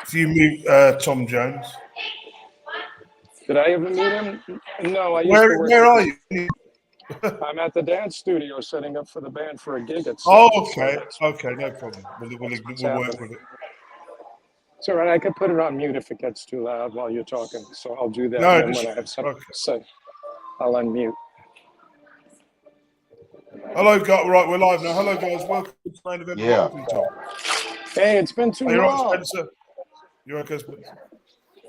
If you meet Tom Jones. Did I ever meet him? No, I used to work. Where are you? I'm at the dance studio setting up for the band for a gig at 7. Oh, okay. Okay, no problem. We'll work with it. It's all right. I could put it on mute if it gets too loud while you're talking. So I'll do that. No, and then when I have something to say, I'll unmute. Hello, guys. Right, we're live now. Hello, guys. Welcome to Mainevent. Yeah. Hey, it's been too long. You're right, Spencer. You're okay, Spencer?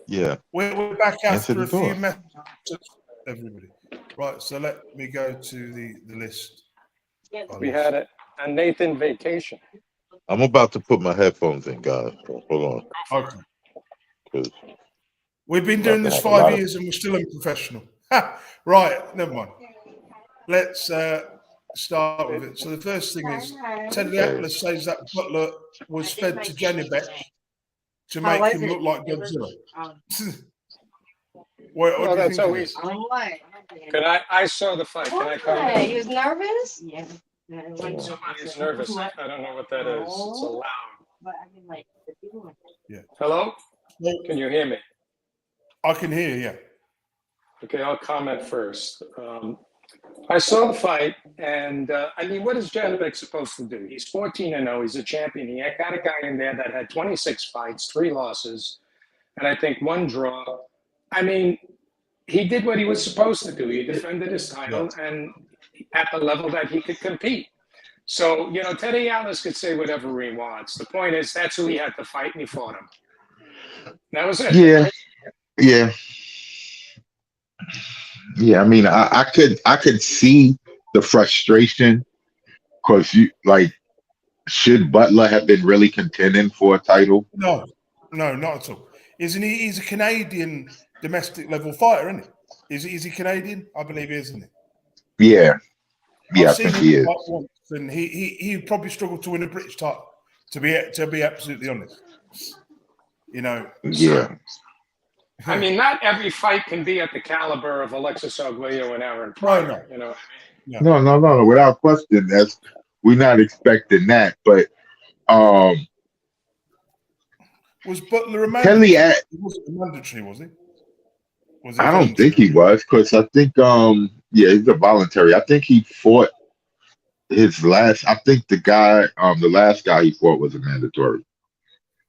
Yeah. We're back after a few door. messages, everybody. Right, so let me go to the list. We had a Nathan vacation. I'm about to put my headphones in, guys. Hold on. Okay. We've been doing this 5 years and we're still unprofessional. Right, never mind. Let's start with it. So the first thing is, Ted Atlas says that Butler was fed to Janibek to make him look like Godzilla. Well, that's always. I saw the fight. Can I comment? He was nervous? Yeah. Somebody's nervous. I don't know what that is. It's so loud. But I mean, like, the people like Yeah. Hello? Can you hear me? I can hear you, yeah. Okay, I'll comment first. I saw the fight, and I mean, what is Janibek supposed to do? He's 14-0. He's a champion. He got a guy in there that had 26 fights, 3 losses, and I think 1 draw. I mean, he did what he was supposed to do. He defended his title and at the level that he could compete. So, you know, Teddy Atlas could say whatever he wants. The point is, that's who he had to fight, and he fought him. That was it. Yeah. I mean, I could see the frustration because should Butler have been really contending for a title? No, not at all. Isn't he? He's a Canadian domestic level fighter, isn't he? Is he Canadian? I believe he is, isn't he? Yeah, I think he is. Once, and he probably struggled to win a British title. To be absolutely honest, you know. Yeah. I mean, not every fight can be at the caliber of Alexis Arguello and Aaron Pryor. You know what I mean? No. Without question, we're not expecting that. But was Butler a mandatory? He wasn't mandatory, was he? I don't think he was, because I think he's a voluntary. I think he fought his last. I think the last guy he fought was a mandatory.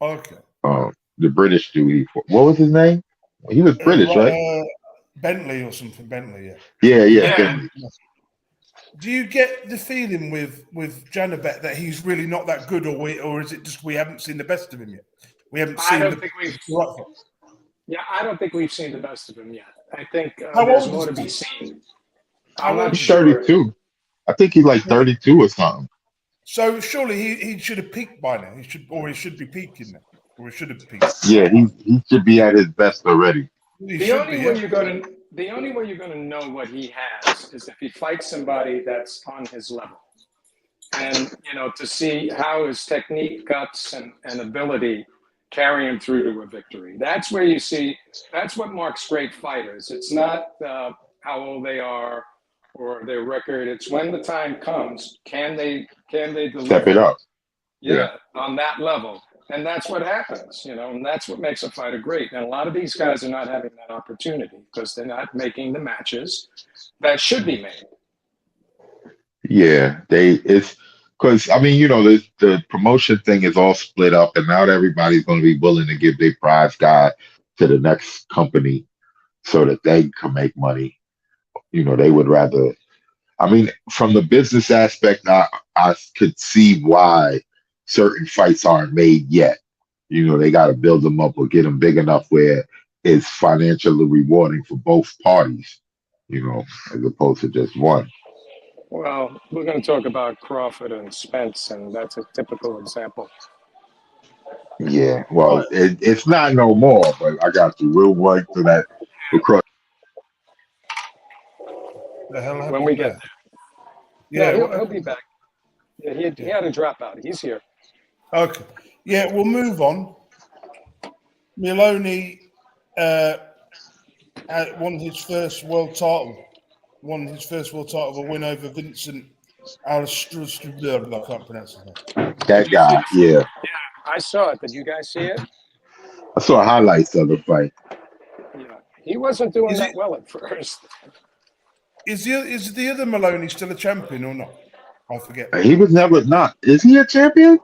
Okay. The British dude he fought. What was his name? He was British, right? Bentley or something. Bentley, yeah. Bentley. Do you get the feeling with Janibek that he's really not that good, or is it just we haven't seen the best of him yet? We haven't seen. I don't think we've seen the best of him yet. I think How there's old more is to he? be seen. He's 32. I think he's like 32 or something. So surely he should have peaked by now. He should be peaking now. Or he should have peaked. Yeah, he should be at his best already. The only way you're going to know what he has is if he fights somebody that's on his level, and you know, to see how his technique, guts, and ability carry him through to a victory. That's where you see. That's what marks great fighters. It's not how old they are or their record. It's when the time comes. Can they deliver? Step it up. Yeah, on that level. And that's what happens, you know, and that's what makes a fighter great. And a lot of these guys are not having that opportunity because they're not making the matches that should be made. Yeah, it's because, I mean, you know, the promotion thing is all split up, and now everybody's going to be willing to give their prize guy to the next company so that they can make money. You know, they would rather, I mean, from the business aspect, I could see why certain fights aren't made yet. You know, they got to build them up or get them big enough where it's financially rewarding for both parties, you know, as opposed to just one. Well, we're going to talk about Crawford and Spence, and that's a typical example. Yeah, well, it's not no more, but I got you. We'll work to that. The hell when we get there. Yeah, he'll be back. Yeah, he had a dropout. He's here. Okay. Yeah, we'll move on. Maloney won his first world title. A win over Vincent Alistair. I can't pronounce his name. That guy, yeah. I saw it. Did you guys see it? I saw highlights of the fight. Yeah. He wasn't doing Is that it- well at first. Is the other Maloney still a champion or not? I forget. He was never not. Is he a champion?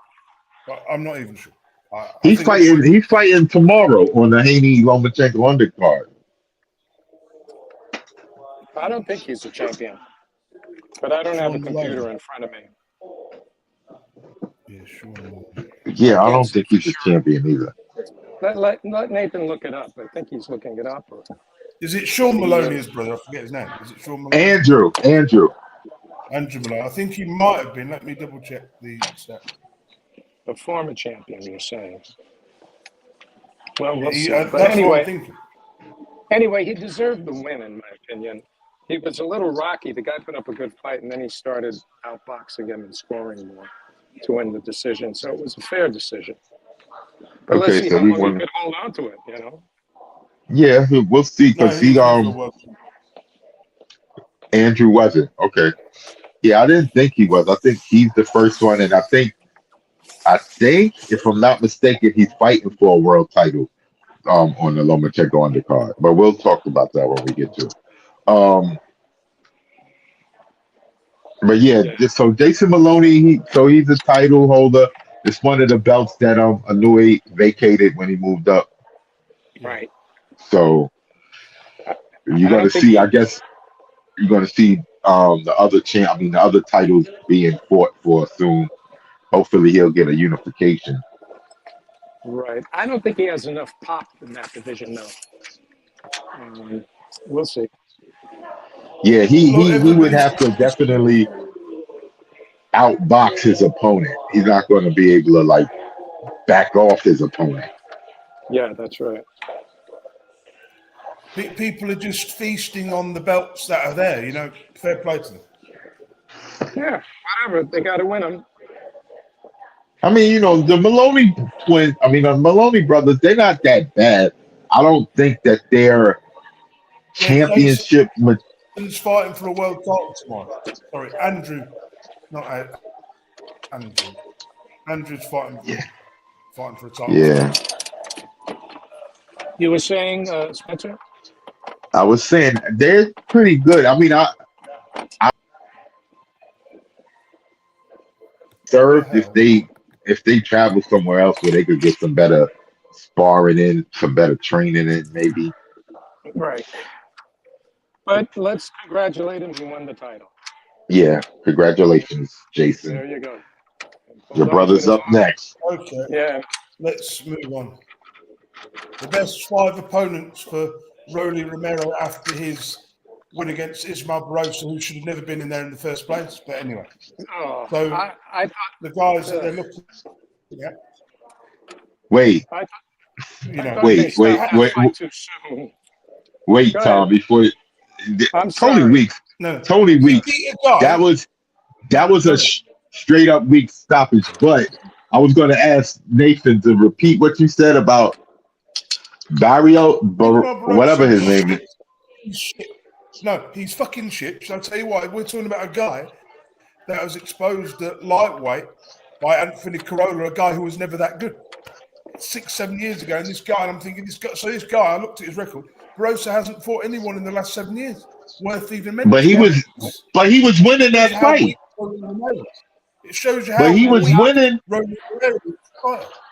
I'm not even sure. I He's think fighting. He's fighting tomorrow on the Haney Lomachenko undercard. I don't think he's a champion, but I don't have a Sean computer Maloney. in front of me. Yeah, sure. Yeah, I can't don't say think he's a for champion either. Let Nathan look it up. I think he's looking it up. Is it Sean Maloney, his brother? I forget his name. Is it Sean Maloney? Andrew. Andrew Maloney. I think he might have been. Let me double check the set. The former champion, you're saying. Well, we'll He, see. that's But what I'm anyway, thinking. he deserved the win, in my opinion. He was a little rocky. The guy put up a good fight, and then he started outboxing him and scoring more to win the decision. So it was a fair decision. But let's Okay, see so how he long won. he could hold on to it, you know? Yeah, we'll see No, because he was never worth it. Andrew wasn't. Okay. Yeah, I didn't think he was. I think he's the first one, and I think if I'm not mistaken, he's fighting for a world title on the Lomachenko undercard. But we'll talk about that when we get to it. But yeah, so Jason Maloney, he's a title holder. It's one of the belts that Anui vacated when he moved up. Right. So you're I gonna don't think see, I guess you're gonna see the other titles being fought for soon. Hopefully he'll get a unification. Right. I don't think he has enough pop in that division, though. We'll see. Yeah, he would Everybody's have to definitely outbox his opponent. He's not going to be able to like back off his opponent. Yeah, that's right. people are just feasting on the belts that are there. You know, fair play to them. Yeah, whatever. They got to win them. I mean, the Maloney twins. I mean, the Maloney brothers. They're not that bad. I don't think that they're championship. Jason's fighting for a world title tomorrow. Sorry, Andrew, not Andrew. Andrew's fighting for a title. Yeah. You were saying, Spencer? I was saying they're pretty good. I mean, I serve if they travel somewhere else where they could get some better sparring in, some better training in, maybe. Right. But let's congratulate him. He won the title. Yeah, congratulations, Jason. There you go. Your brother's up next. Okay. Yeah. Let's move on. The best 5 opponents for Rolly Romero after his win against Ismael Barroso, who should have never been in there in the first place. But anyway, so I thought the guys that they're looking at. Wait, too soon. wait, Tom, before I'm Tony sorry. Weeks. No, Tony Weeks. That was a straight up weak stoppage. But I was going to ask Nathan to repeat what you said about whatever his name is. He's shit. No, he's fucking shit. So I'll tell you what, we're talking about a guy that was exposed at lightweight by Anthony Corolla, a guy who was never that good. 6-7 years ago, and this guy, and I'm thinking, this guy, I looked at his record. Barroso hasn't fought anyone in the last 7 years worth even mentioning. But he was winning that fight. It shows you how. But he was winning.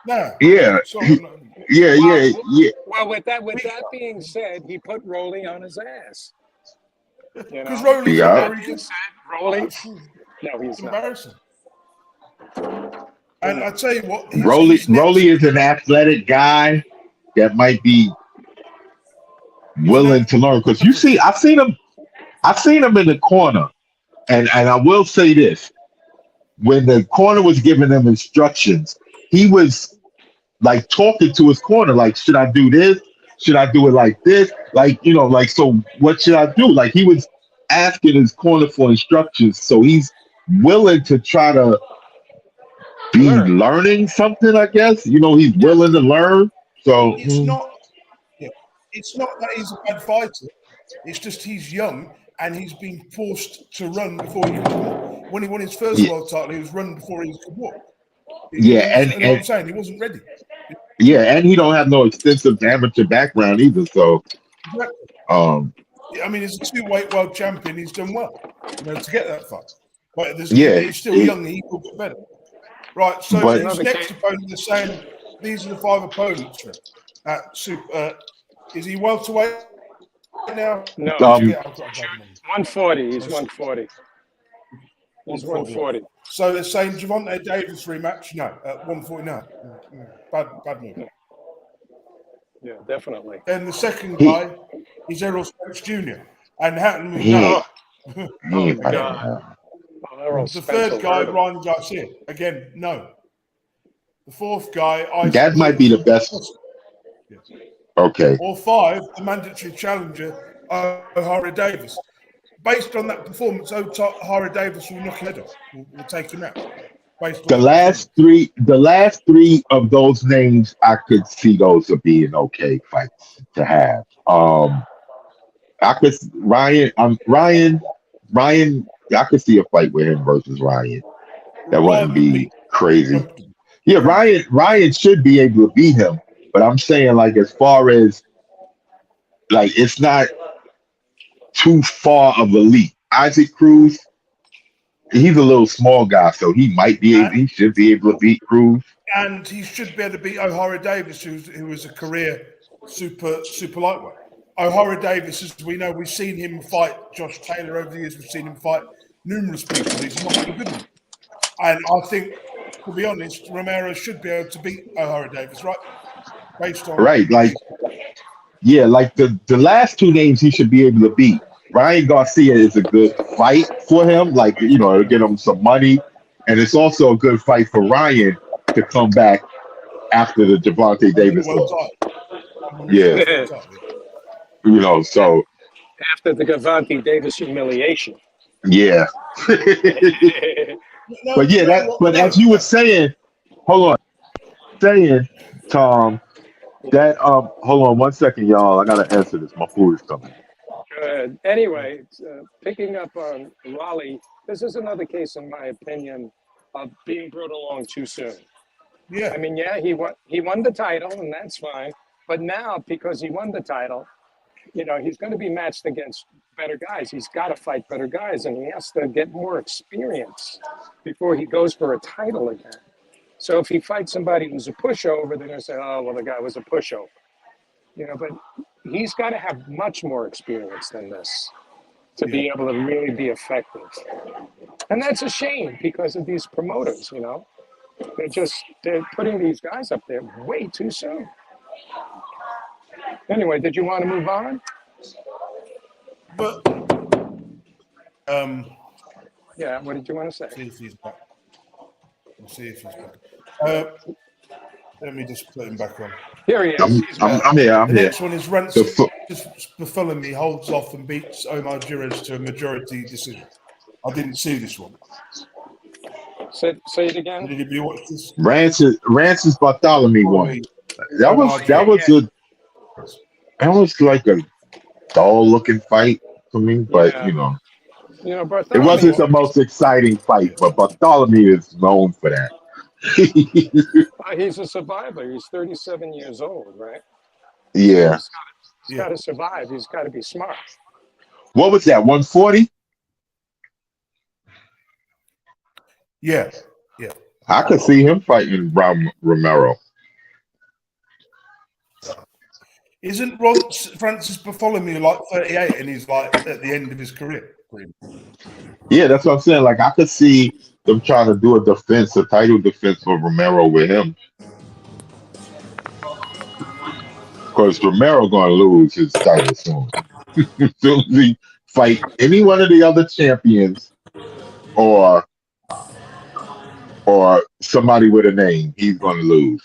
Yeah. Yeah. Well, with that being said, he put Rolly on his ass. Because Rolly's very good. Rolly? No, he's embarrassing. And I tell you what, Rolly is an athletic guy that might be willing to learn. Because I've seen him in the corner, and I will say this: when the corner was giving him instructions, he was like talking to his corner, like, should I do this? Should I do it like this? Like, so what should I do? Like, he was asking his corner for instructions. So he's willing to try to be learning something, I guess. He's willing to learn. So it's not that he's a bad fighter. It's just he's young and he's been forced to run before he could walk. When he won his first world title, he was running before he could walk. Yeah, You know what I'm saying? He wasn't ready. and he don't have no extensive amateur background either. So, um, I mean, he's a two-weight world champion. He's done well, to get that far. But yeah, he's still young. He will get better. Right. So But- his next opponent is saying these are the 5 opponents for him at super. Is he welterweight now? No, Um, 140. He's 140. He's 140. So they're saying Gervonta Davis rematch? No, at 140. No, bad move. Yeah, definitely. Then the second guy is Errol Spence Jr. and Hatton. Oh my God. The third guy, Ryan Garcia. Again, no. The fourth guy, that might be the best. Okay. Or 5, the mandatory challenger, O'Hara Davis. Based on that performance, O'Hara Davis will knock him head off. We'll take him out. The last three of those names, I could see those as being okay fights to have. I could Ryan. I could see a fight with him versus Ryan. That wouldn't be crazy. Yeah, Ryan should be able to beat him, but I'm saying like as far as like it's not too far of a leap. Isaac Cruz, he's a little small guy, so he might be able, he should be able to beat Cruz. And he should be able to beat O'Hara Davis, who was a career super lightweight. O'Hara Davis, as we know, we've seen him fight Josh Taylor over the years. We've seen him fight numerous people. He's not a good one. And I think, to be honest, Romero should be able to beat O'Hara Davis, right? Based on like the last 2 names he should be able to beat. Ryan Garcia is a good fight for him, it'll get him some money, and it's also a good fight for Ryan to come back after the Gervonta Davis loss. Yeah, so after the Gervonta Davis humiliation. Yeah. But yeah, but as you were saying, hold on, Tom, that hold on 1 second, y'all. I gotta answer this. My food is coming. Good. Anyway, picking up on Raleigh, this is another case, in my opinion, of being brought along too soon. Yeah. I mean, yeah, he won the title, and that's fine. But now, because he won the title, he's going to be matched against better guys. He's got to fight better guys, and he has to get more experience before he goes for a title again. So if he fights somebody who's a pushover, they're going to say, oh, well, the guy was a pushover. But he's got to have much more experience than this to be able to really be effective. And that's a shame because of these promoters, they're putting these guys up there way too soon. Anyway, did you want to move on? But yeah, what did you want to say? See if he's back. Let me just put him back on. Here he is. I'm here. The next one is Ransom Bartholomew holds off and beats Omar Jires to a majority decision. I didn't see this one. Say it again. Did you watch this? Ransom Bartholomew won. That was like a dull looking fight for me, but it wasn't the most exciting fight. But Bartholomew is known for that. He's a survivor. He's 37 years old, right? Yeah. He's got to survive. He's got to be smart. What was that? 140? Yeah. I could see him fighting Romero. Isn't Francis Bartholomew like 38 and he's like at the end of his career? Yeah, that's what I'm saying. Like I could see them trying to do a title defense for Romero with him. Because Romero gonna lose his title soon. As soon as he fight any one of the other champions or somebody with a name, he's gonna lose.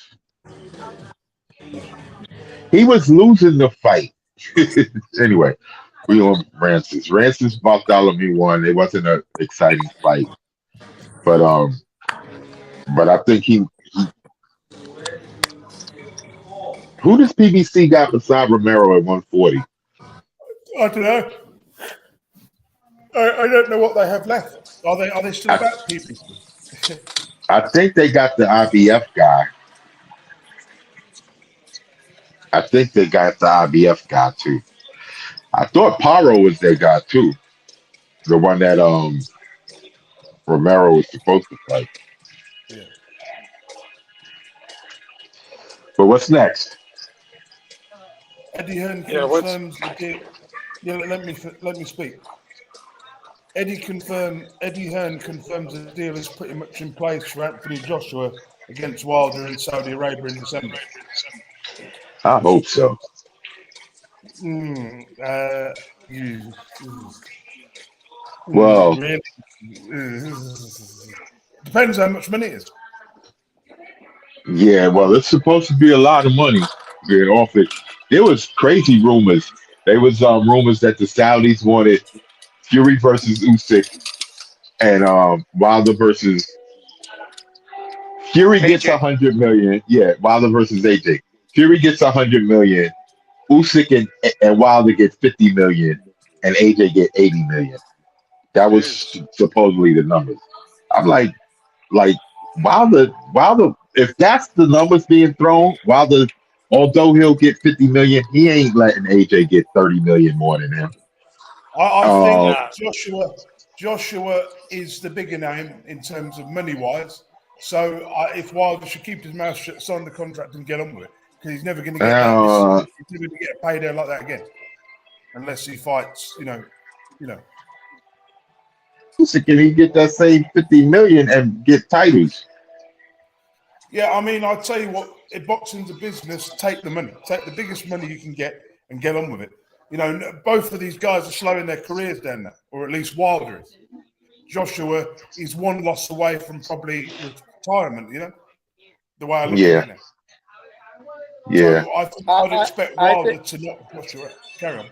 He was losing the fight. Anyway, we on Rancis. Rancis Bartholomew won. It wasn't an exciting fight. But I think he who does PBC got beside Romero at 140? I don't know. I don't know what they have left. Are they still about PBC? I think they got the IBF guy. I think they got the IBF guy too. I thought Paro was their guy too. The one that Romero was supposed to fight. Yeah. But what's next? Eddie Hearn Yeah, what's confirms the deal. Yeah, let me speak. Eddie Hearn confirms the deal is pretty much in place for Anthony Joshua against Wilder in Saudi Arabia in December. I hope so. Well, Really? Depends how much money it is. yeah, well, it's supposed to be a lot of money being offered. There was crazy rumors. There was rumors that the Saudis wanted Fury versus Usyk and Wilder versus Fury gets AJ. 100 million. Yeah, Wilder versus AJ. Fury gets 100 million. Usyk and Wilder get 50 million, and AJ get 80 million. That was supposedly the numbers. I'm like Wilder. If that's the numbers being thrown, Wilder, although he'll get 50 million, he ain't letting AJ get 30 million more than him. I think Joshua is the bigger name in terms of money wise. So if Wilder should keep his mouth shut, sign the contract, and get on with it, because he's never going to get that. He's never going to get paid out like that again, unless he fights. You know. So can he get that same 50 million and get titles? Yeah, I mean, I'll tell you what. If boxing's a business, take the money, take the biggest money you can get, and get on with it. You know, both of these guys are slowing their careers down now, or at least Wilder is. Joshua is one loss away from probably retirement, you know, the way I look at it now. Yeah. So I'd expect Wilder to knock Joshua. Carry on.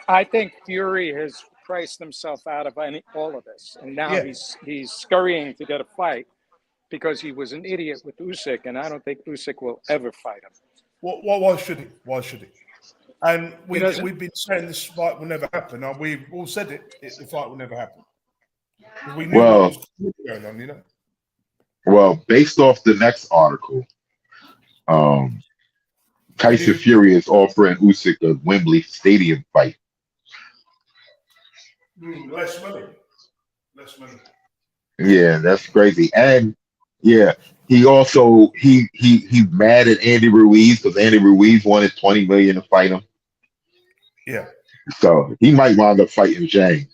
I think Fury has priced himself out of all of this, and now he's scurrying to get a fight because he was an idiot with Usyk, and I don't think Usyk will ever fight him. Why should he? Why should he? And we've been saying this fight will never happen. We've all said it. The fight will never happen. We knew what was going on, you know. Well, based off the next article, Tyson Fury is offering Usyk a Wembley Stadium fight. Less money. Yeah, that's crazy. And yeah, he also he mad at Andy Ruiz because Andy Ruiz wanted 20 million to fight him. Yeah. So he might wind up fighting James.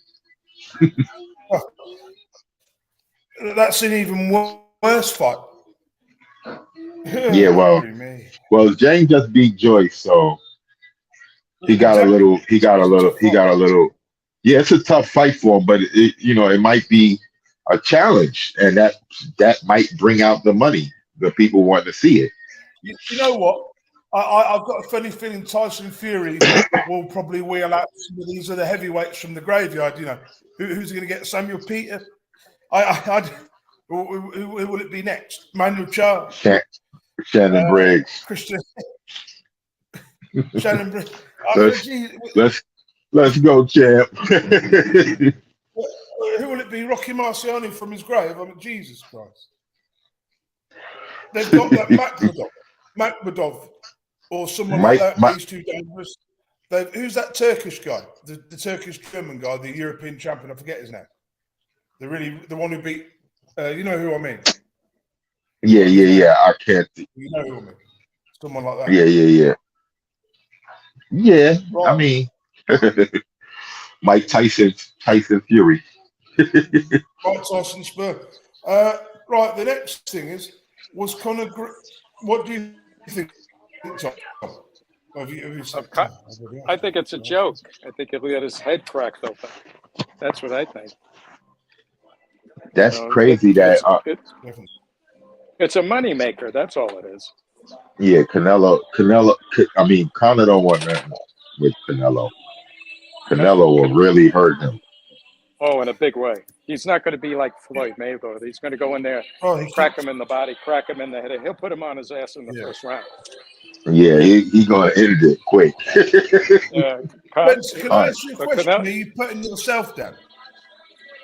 That's an even worse fight. Yeah, well, James just beat Joyce, so he got a little. Yeah, it's a tough fight for him, but it might be a challenge, and that might bring out the money. The people want to see it. You know what? I've got a funny feeling Tyson Fury will probably wheel out some of these other heavyweights from the graveyard. You know, who's going to get Samuel Peter? Who will it be next? Manuel Charles, Shannon Briggs, Christian, Shannon Briggs. Let's go, champ. Who will it be? Rocky Marciano from his grave? I mean, Jesus Christ. They've got that Makhmudov or someone like that. He's too dangerous. Who's that Turkish guy? The Turkish German guy, the European champion. I forget his name. The one who beat. You know who I mean? Yeah. I can't. You know who I mean? Someone like that. Yeah. Right. I mean, Mike Tyson Fury. Mike Tyson Spur. Right. The next thing was Conor. What do you think? I think it's a joke. I think he'll get his head cracked open. That's what I think. That's crazy. It's a money maker. That's all it is. Yeah, Canelo. I mean, Conor don't want nothing with Canelo. Canelo will really hurt him. Oh, in a big way. He's not going to be like Floyd Mayweather. He's going to go in there, crack him in the body, crack him in the head. He'll put him on his ass in the first round. Yeah, he's going to end it quick. Can I ask you a question? Are you putting yourself down?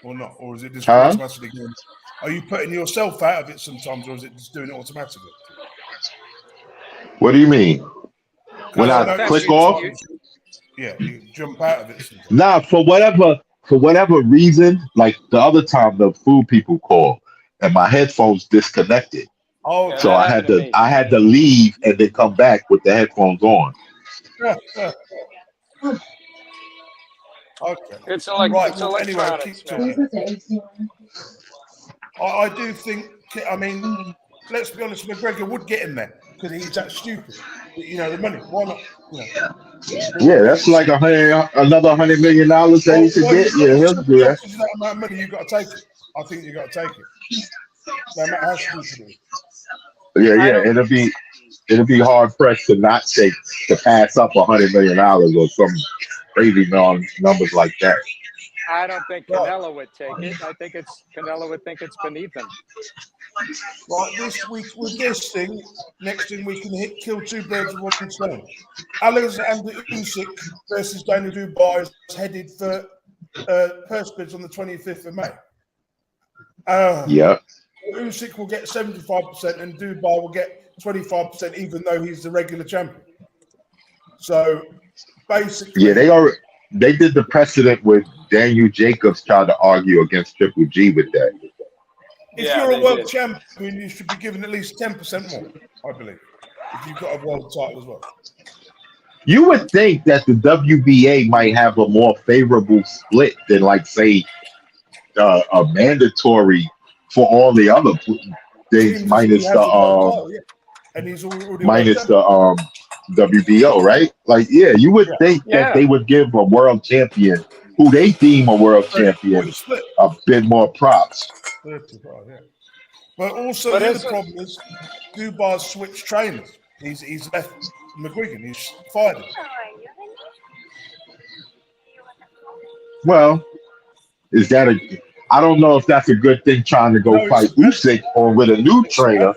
Or not? Or is it just automatically going? Are you putting yourself out of it sometimes, or is it just doing it automatically? What do you mean? When I noticed click off? Yeah, you jump out of it sometimes. Nah, for whatever reason, like the other time the food people called and my headphones disconnected. Oh, Yeah, So that I happened had to to me. I had to leave and then come back with the headphones on. Okay. It's like Right. it's Well, anyway, electronics, keep man. talking. I do think. I mean, let's be honest. McGregor would get in there because he's that stupid. You know, the money. Why not? You know, Yeah, that's like another $100 million that he could get. Yeah, he'll do that. That amount of money, you got to take it. I think you got to take it. No matter how stupid it is. Yeah. It'll be hard pressed to not to pass up $100 million or some crazy numbers like that. I don't think Canelo would take it. I think Canelo would think it's beneath him. Right, this week with this thing, next thing we can kill two birds with one stone. Alexander Usyk versus Dana DUBOIS is headed for purse bids on the 25th of May. Yeah. Usyk will get 75% and DUBOIS will get 25%, even though he's the regular champion. So basically, yeah, they did the precedent with Daniel Jacobs tried to argue against Triple G with that. If you're a world champion, you should be given at least 10% more, I believe, if you've got a world title as well. You would think that the WBA might have a more favorable split than, like, say, a mandatory for all the other things minus the WBO, right? Like, yeah, you would think that they would give a world champion who they deem a world champion a bit more props. But also the other problem is DUBOIS switched trainers. He's left McGuigan. He's fired him. Well, is that I don't know if that's a good thing trying to go fight Usyk or with a new trainer.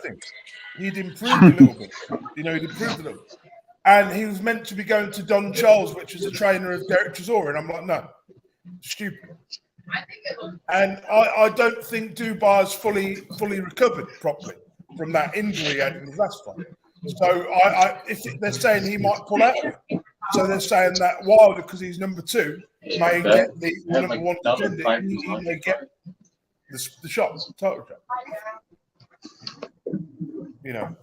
He'd improved a little bit. You know, he'd improved a little bit. And he was meant to be going to Don Charles, which is a trainer of Derek Chisora. And I'm like, no, stupid. And I don't think DUBOIS fully recovered properly from that injury he had in his last fight. So if they're saying he might pull out of it. So they're saying that Wilder, because he's number 2, may get the number 1 contender. He may get the shot, the title shot. You know,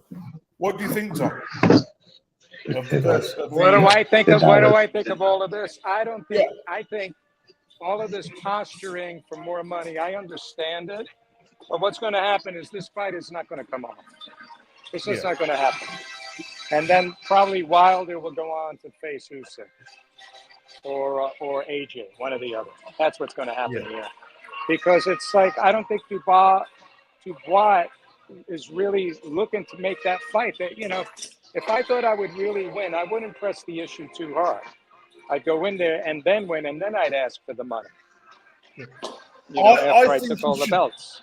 what do you think, Tom? What do I think of all of this? I don't think. I think all of this posturing for more money. I understand it, but what's going to happen is this fight is not going to come off. It's just not going to happen. And then probably Wilder will go on to face Usyk or AJ, one or the other. That's what's going to happen here, because it's like I don't think DUBOIS is really looking to make that fight. That, you know, if I thought I would really win, I wouldn't press the issue too hard. I'd go in there and then win, and then I'd ask for the money. You know, after I took all the belts.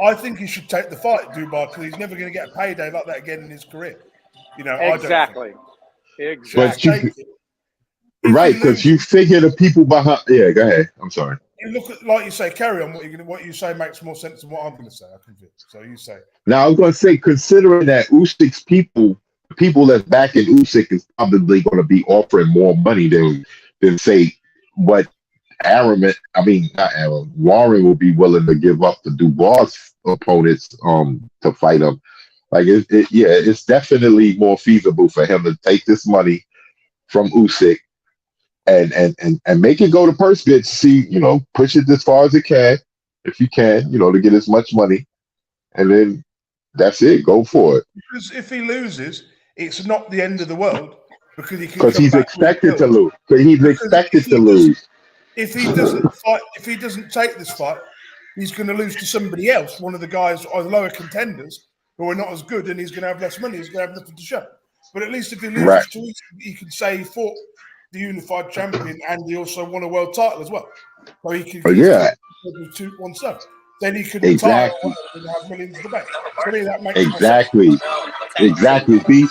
I think he should take the fight, DUBOIS, because he's never going to get a payday like that again in his career. You know, exactly. Right, because you figure the people behind. Yeah, go ahead. I'm sorry. You look at, like you say, carry on. What you say makes more sense than what I'm going to say. I convinced. So you say. Now I was going to say, considering that Usyk's people that's backing Usyk is probably going to be offering more money than say what Warren will be willing to give up to DUBOIS opponents to fight him. Like it's definitely more feasible for him to take this money from Usyk and make it go to purse bids. See, you know, push it as far as it can, if you can, you know, to get as much money, and then that's it. Go for it. Because if he loses, it's not the end of the world, because he's expected to lose. If he doesn't fight, if he doesn't take this fight, he's going to lose to somebody else, one of the guys or the lower contenders who are not as good, and he's going to have less money. He's going to have nothing to show. But at least if he loses to Usyk, he can say he fought the unified champion and he also won a world title as well. So he can do 1 step. Then he can retire and have millions in the bank. For me, that makes exactly. Be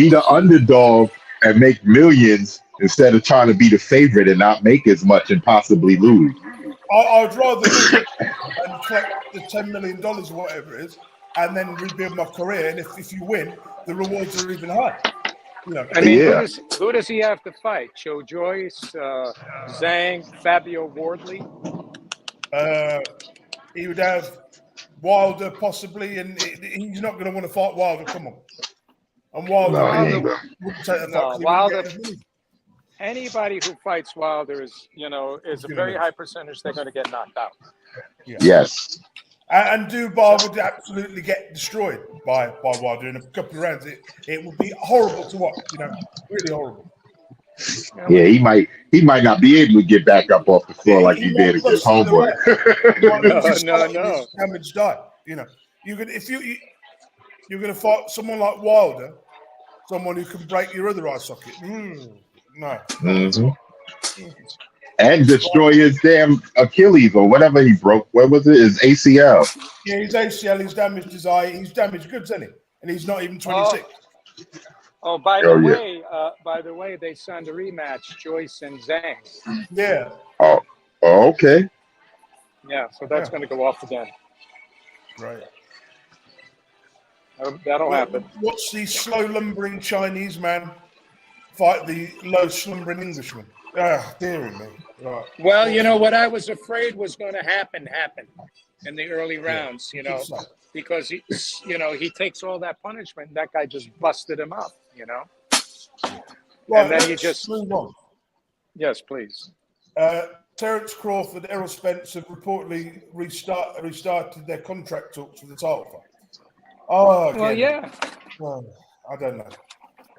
the underdog and make millions instead of trying to be the favorite and not make as much and possibly lose. I'd rather lose and collect the $10 million or whatever it is, and then rebuild my career. And if you win, the rewards are even higher. You know. I mean, Yeah. who does he have to fight? Joe Joyce, Zhang, Fabio Wardley? He would have Wilder possibly, and he's not going to want to fight Wilder. Come on. And Wilder No, he ain't wouldn't take that. No, He wouldn't Wilder. get his money. Anybody who fights Wilder is a very high percentage they're going to get knocked out. Yeah. Yes. And Dubai would absolutely get destroyed by Wilder in a couple of rounds. It would be horrible to watch, you know, really horrible. Yeah, he might not be able to get back up off the floor like he did against Homeboy. No. Damaged eye. You know, you're going to fight someone like Wilder, someone who can break your other eye socket. No. Mm-hmm. And destroy his damn Achilles or whatever he broke. What was it? His ACL. Yeah, his ACL. He's damaged his eye. He's damaged goods, isn't he? And he's not even 26. Oh, by the way, they signed a rematch, Joyce and Zhang. Yeah. Oh, okay. Yeah, so that's going to go off again. Right. That'll happen. Watch the slow lumbering Chinese man fight the low slumbering Englishman. Dear me. Right. Well, you know what I was afraid was going to happen in the early rounds, you know, because he takes all that punishment. That guy just busted him up, you know. Right, and then he let's just move on. Yes, please. Terence Crawford, Errol Spence have reportedly restarted their contract talks for the title fight. Oh, again. Well, yeah. Well, I don't know.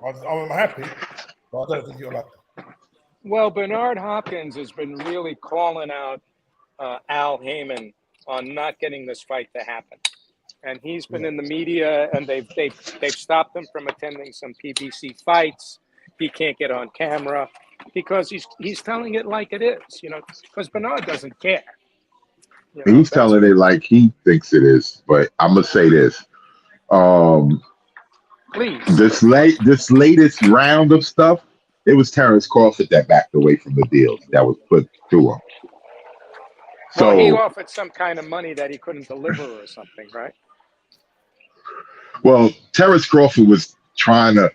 I'm happy, but I don't think it'll happen. Well, Bernard Hopkins has been really calling out Al Heyman on not getting this fight to happen, and he's been in the media, and they've stopped him from attending some PBC fights. He can't get on camera because he's telling it like it is, you know. Because Bernard doesn't care. You know, He's telling it like he thinks it is. But I'm gonna say this. Please. This latest round of stuff, it was Terence Crawford that backed away from the deal that was put to him. So well, he offered some kind of money that he couldn't deliver or something, right? Well, Terence Crawford was trying to.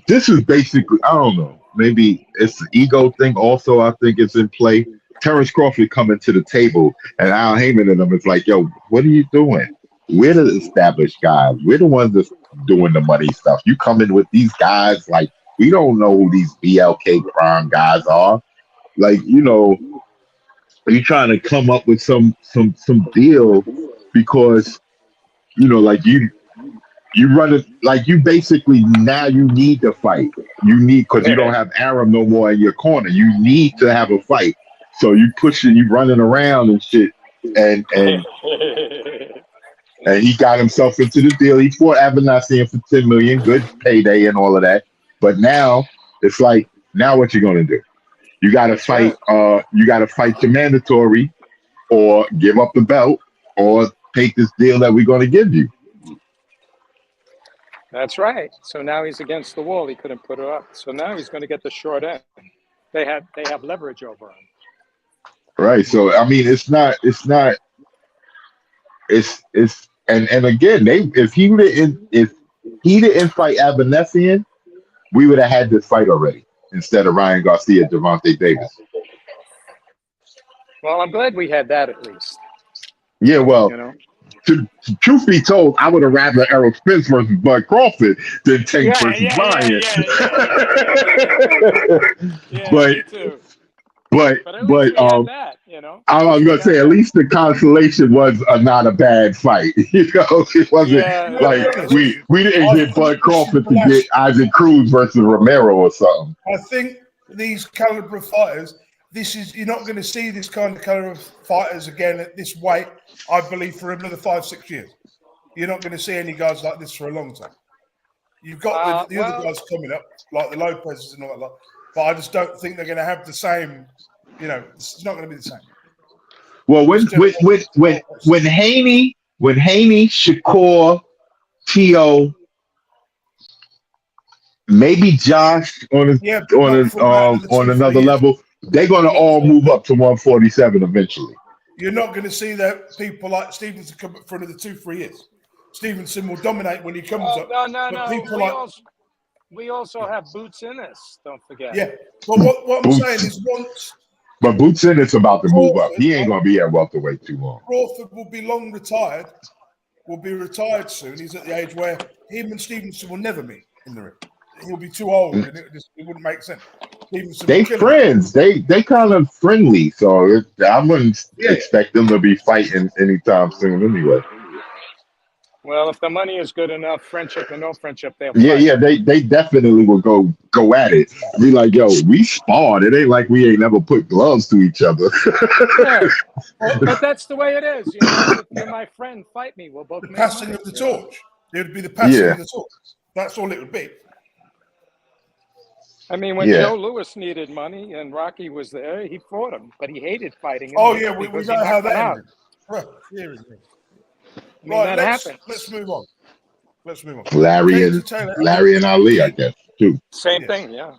This is basically, I don't know. Maybe it's an ego thing. Also, I think it's in play. Terence Crawford coming to the table, and Al Heyman and them is like, "Yo, what are you doing? We're the established guys. We're the ones that's doing the money stuff. You come in with these guys like." We don't know who these BLK Prime guys are. Like, you know, are you trying to come up with some deal because, you know, like you run it like you basically now you need to fight. You need because you don't have Aram no more in your corner. You need to have a fight. So you pushing, you running around and shit, and he got himself into the deal. He fought Avanasian for $10 million, good payday and all of that. But now it's like, now what you gonna do? You gotta fight. You gotta fight your mandatory, or give up the belt, or take this deal that we're gonna give you. That's right. So now he's against the wall. He couldn't put it up. So now he's going to get the short end. They have leverage over him. Right. So I mean, it's and again, if he didn't fight Avanesian, we would have had this fight already instead of Ryan Garcia, Gervonta Davis. Well, I'm glad we had that at least. Yeah, well, you know, to truth be told, I would have rather Errol Spence versus Bud Crawford than Tank versus Ryan. Yeah, but me too. But that, you know, I was gonna say at least the consolation was not a bad fight. You know, it wasn't like we didn't get Bud Crawford to get Isaac Cruz versus Romero or something. I think these caliber of fighters, you're not going to see this kind of caliber of fighters again at this weight, I believe, for another 5-6 years. You're not going to see any guys like this for a long time. You've got the other guys coming up, like the Lopez's and all that lot. But I just don't think they're going to have the same, you know, it's not going to be the same. Well, when Haney, Shakur, Tio, maybe Josh on another level, they're going to all move up to 147 eventually. you're not going to see that people like Stevenson come up for another 2-3 years. Stevenson will dominate when he comes up. No. People We also have Boots Ennis, don't forget. Yeah, but what I'm Boots. saying is once But Boots Ennis about to move up. He ain't gonna be at welterweight too long. Crawford will be long retired, will be retired soon. He's at the age where him and Stevenson will never meet in the ring. He'll be too old, and it wouldn't make sense. Stevenson They will kill him. friends. They kind of friendly, so I wouldn't expect them to be fighting anytime soon anyway. Well, if the money is good enough, friendship or no friendship, they'll Yeah, fight. they definitely will go at it. Be like, yo, we sparred. It ain't like we ain't never put gloves to each other. Yeah. But that's the way it is. You know, if you're my friend, fight me. We'll both The make passing money, of the you know? torch. It would be the passing Yeah. of the torch. That's all it would be. I mean, when Yeah. Joe Louis needed money and Rocky was there, he fought him, but he hated fighting him. Oh yeah, we because know he how knocked him that out. ended. Right, here it is. I mean, that happens. Let's move on. Larry and Ali, I guess, too. Same Yes. thing, yeah.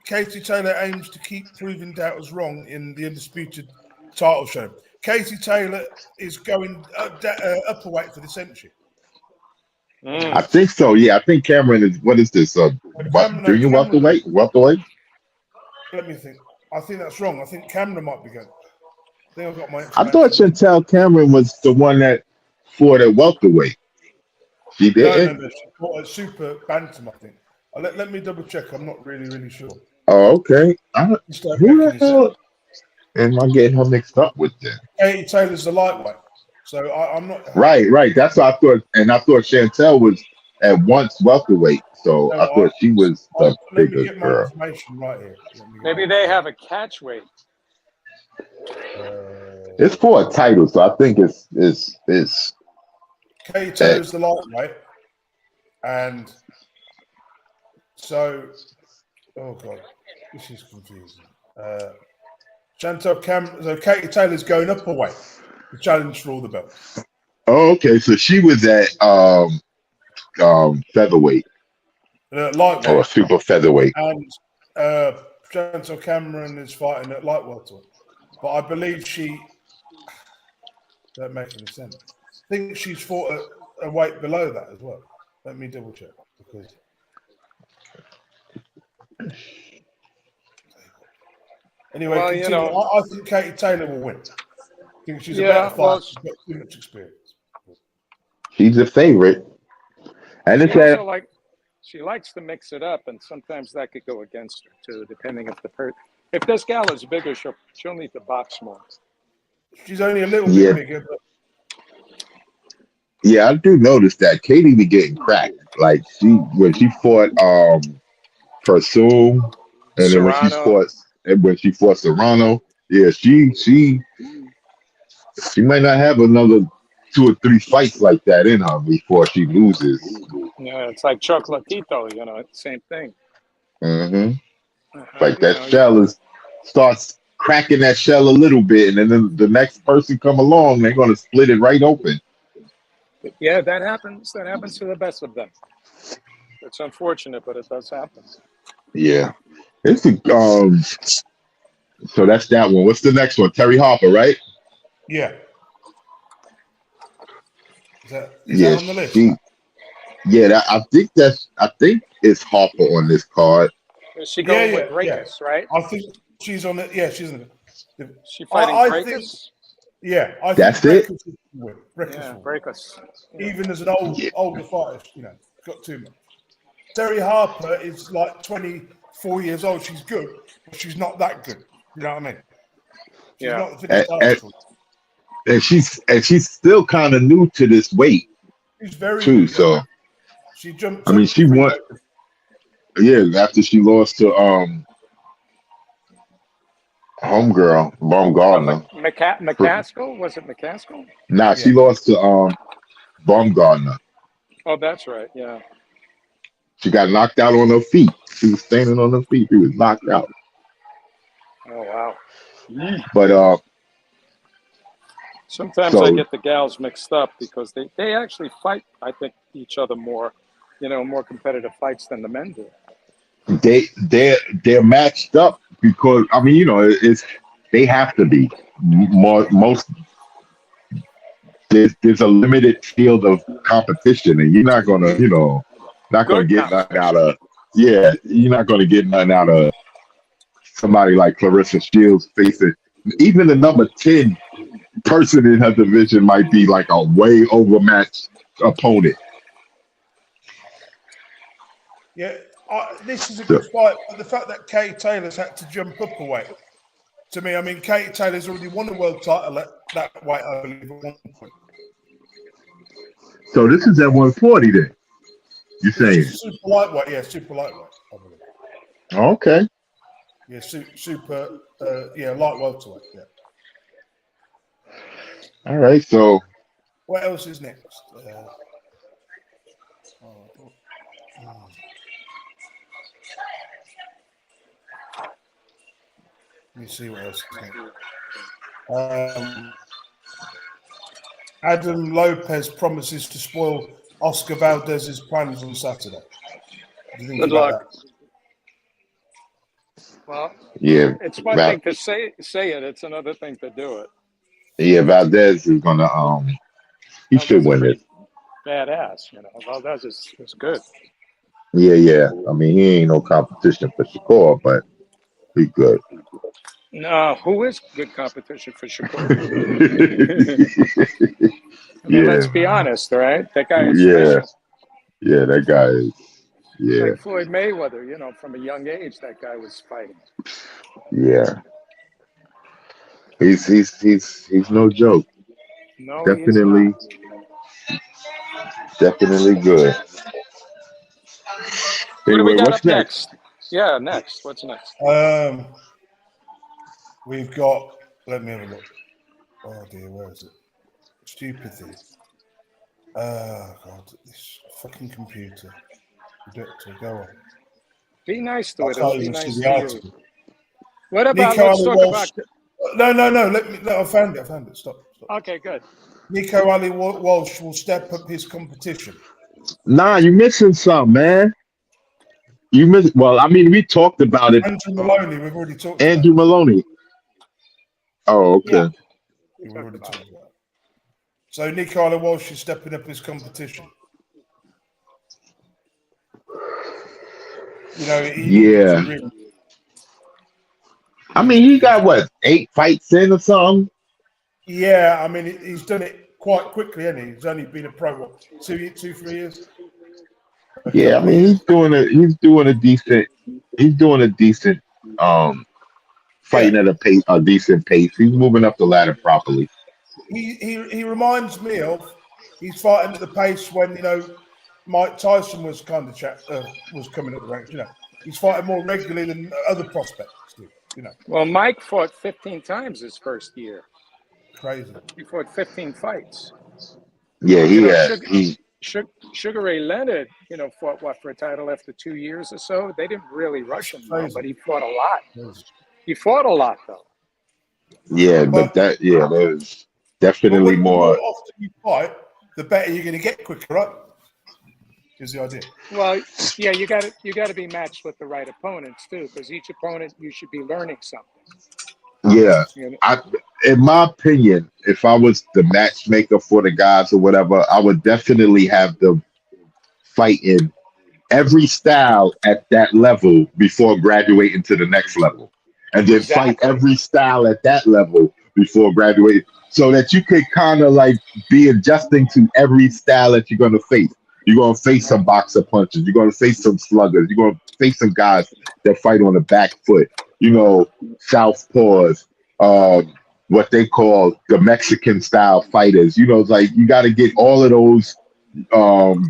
Katie Taylor aims to keep proving doubters wrong in the undisputed title show. Katie Taylor is going upperweight for the century. I think so. Yeah, I think Cameron is. What is this? Junior welterweight? Welterweight? Let me think. I think that's wrong. I think Cameron might be going. I think I've got my. I thought Chantel Cameron was the one that fought at welterweight. She did. No. She fought at super bantam, I think. Let me double check. I'm not really sure. Oh, okay. Who the hell am I getting her mixed up with then? Katie Taylor's the lightweight, so I'm not. Right. That's what I thought, and I thought Chantel was at once welterweight, so I thought she was the Let me bigger get my girl. information right here. Maybe they have a catch weight. It's for a title, so I think it's Katie Taylor's the lightweight, and so, oh god, this is confusing. Chantel Cameron, so Katie Taylor's going up a weight to challenge for all the belts. Oh, okay. So she was at featherweight Lightweight or super featherweight. and Chantel Cameron is fighting at light welterweight, but I believe she don't make any sense. I think she's fought a weight below that as well. Let me double check because. Anyway, Well, you know, I think Katie Taylor will win. I think she's a better fighter. well, She's got too much experience. She's a favorite, and it's she likes to mix it up, and sometimes that could go against her too, depending if this gal is bigger, she'll need to box more. She's only a little bit bigger, but yeah, I do notice that Katie be getting cracked. Like when she fought Pursuit, and then when she fought Serrano, yeah, she might not have another 2 or 3 fights like that in her before she loses. Yeah, it's like Chocolatito, you know, it's the same thing. Mm-hmm. Like that shell starts cracking that shell a little bit, and then the next person come along, they're gonna split it right open. Yeah, that happens. That happens to the best of them. It's unfortunate, but it does happen. Yeah. It's so that's that one. What's the next one? Terry Harper, right? yeah. Is that on the list? I think it's Harper on this card. Is she going with Breakus, right? I think she's on it. Yeah, she's on it. She fighting Breakus? Yeah, I think That's it? Breakus. Even as an older fighter, you know, got too much. Terry Harper is like 24 years old. She's good, but she's not that good. You know what I mean? She's not the finished article. And she's still kind of new to this weight. She's very too. New, so she jumped. I mean, she won. Yeah, after she lost to homegirl Baumgartner. McCaskill? Was it McCaskill? Nah, she lost to Baumgartner. Oh, that's right. Yeah. She got knocked out on her feet. She was standing on her feet. She was knocked out. Oh wow. But sometimes I get the gals mixed up because they actually fight, I think, each other more, more competitive fights than the men do. They're matched up because I mean, it's they have to be most there's a limited field of competition, and you're not gonna, not gonna Good get nothing out competition. of. Yeah, you're not gonna get nothing out of somebody like Clarissa Shields facing even the number 10 person in her division might be like a way overmatched opponent. Yeah, this is a good fight, but the fact that Katie Taylor's had to jump up a weight, to me, I mean, Katie Taylor's already won a world title at that weight, I believe, at one point. So this is at 140 then, you're saying? Super lightweight, yeah, super lightweight, I believe. Okay. Yeah, super, light welterweight, yeah. All right, so. What else is next? Let me see what else is next. Adam Lopez promises to spoil Oscar Valdez's plans on Saturday. What do you think Good about luck. Well, yeah, it's one thing to say it; it's another thing to do it. Yeah, Valdez is gonna he should win it. Badass, Valdez is good. Yeah. I mean, he ain't no competition for Shakur, but he's good. No, who is good competition for Shakur? Let's be honest, right? That guy is special. Yeah, that guy is. Yeah. Like Floyd Mayweather, from a young age, that guy was fighting. Yeah. He's no joke. No, definitely good. What do we got what's up next? Yeah, next. What's next? We've got. Let me have a look. Oh dear, where is it? Stupid thing. Oh God, this fucking computer. Go on. Be nice to it. It'll be nice to you. What about? Nico Let's talk Walsh. about. No, I found it. Stop. Okay, good. Nico Ali Walsh will step up his competition. Nah, you're missing something, man. You missed. Well, I mean, we talked about it. Andrew Maloney, we've already talked about. Andrew Maloney. Oh, okay. Yeah. We've already talked about it. So Nico Ali Walsh is stepping up his competition. Really... I mean, he got what, 8 fights in or something? Yeah, I mean, he's done it quite quickly, hasn't he? He's only been a pro, what, 3 years? Yeah, I mean, he's doing a decent fighting at a decent pace. He's moving up the ladder properly. He reminds me of, he's fighting at the pace when, Mike Tyson was kind of was coming at the ranks, He's fighting more regularly than other prospects do, Well, Mike fought 15 times his first year. Crazy. He fought 15 fights. Yeah, Sugar Ray Leonard, fought for a title after 2 years or so. They didn't really rush him, though, but he fought a lot. He fought a lot, though. Yeah, but there's definitely more. The more often you fight, the better you're going to get quicker, right? Is the idea. Well, yeah, you got to be matched with the right opponents too, because each opponent you should be learning something. Yeah, in my opinion, if I was the matchmaker for the guys or whatever, I would definitely have them fight in every style at that level before graduating to the next level, and then fight every style at that level before graduating, so that you could kind of like be adjusting to every style that you're going to face. You're going to face some boxer punches. You're going to face some sluggers. You're going to face some guys that fight on the back foot, southpaws, what they call the Mexican style fighters. Like you got to get all of those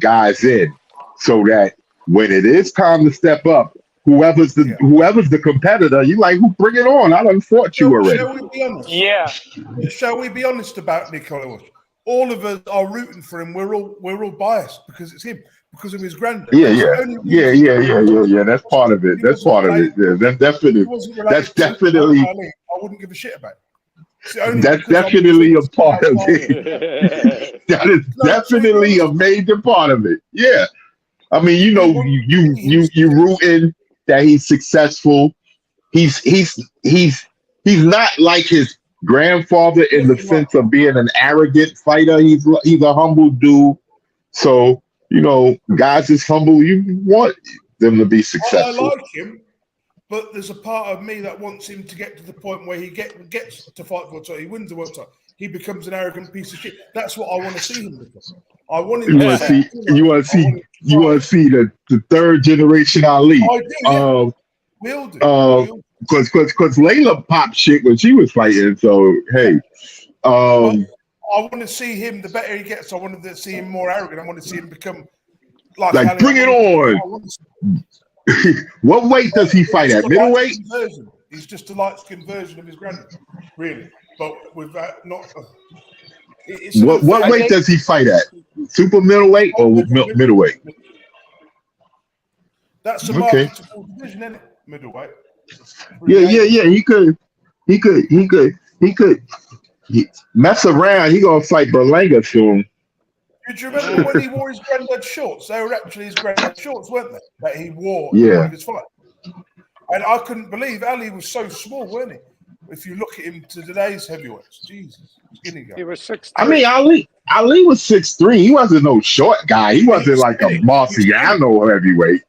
guys in so that when it is time to step up, whoever's the competitor, you like, who, bring it on. I done fought you already. Shall we be honest? Yeah. Shall we be honest about Nicola Walsh? All of us are rooting for him. We're all biased because it's him, because of his granddad. Yeah. That's part of it. That's part of it. Yeah, that's definitely. That's definitely. I wouldn't give a shit about it. That's definitely a part of it. That is definitely a major part of it. Yeah, I mean, you rooting that he's successful. He's not like his grandfather in the sense of being an arrogant fighter. He's a humble dude. So, you know, guys is humble. You want them to be I successful. like him, but there's a part of me that wants him to get to the point where he gets to fight for a title. He wins the world title. He becomes an arrogant piece of shit. That's what I want to see him become. I want him You want to see the third generation Ali. I do, yeah. We'll do. Because Layla popped shit when she was fighting. So hey, I want to see him. The better he gets, I want to see him more arrogant. I want to see him become like Ali. Bring it on. What weight does he fight at? Middleweight? He's just a light-skinned version of his granddad, really. But with that, not. What weight does he fight at? Super middleweight or middleweight? That's a marketable division, isn't it? Middleweight. Yeah. He could mess around. He gonna fight Berlanga soon. Did you remember when he wore his granddad's shorts? They were actually his granddad's shorts, weren't they? That he wore in one of his fights. And I couldn't believe Ali was so small, weren't he? If you look at him to today's heavyweights, Jesus, skinny guy. He was 6'3". I mean, Ali was 6'3". He wasn't no short guy. He wasn't like a Marciano heavyweight.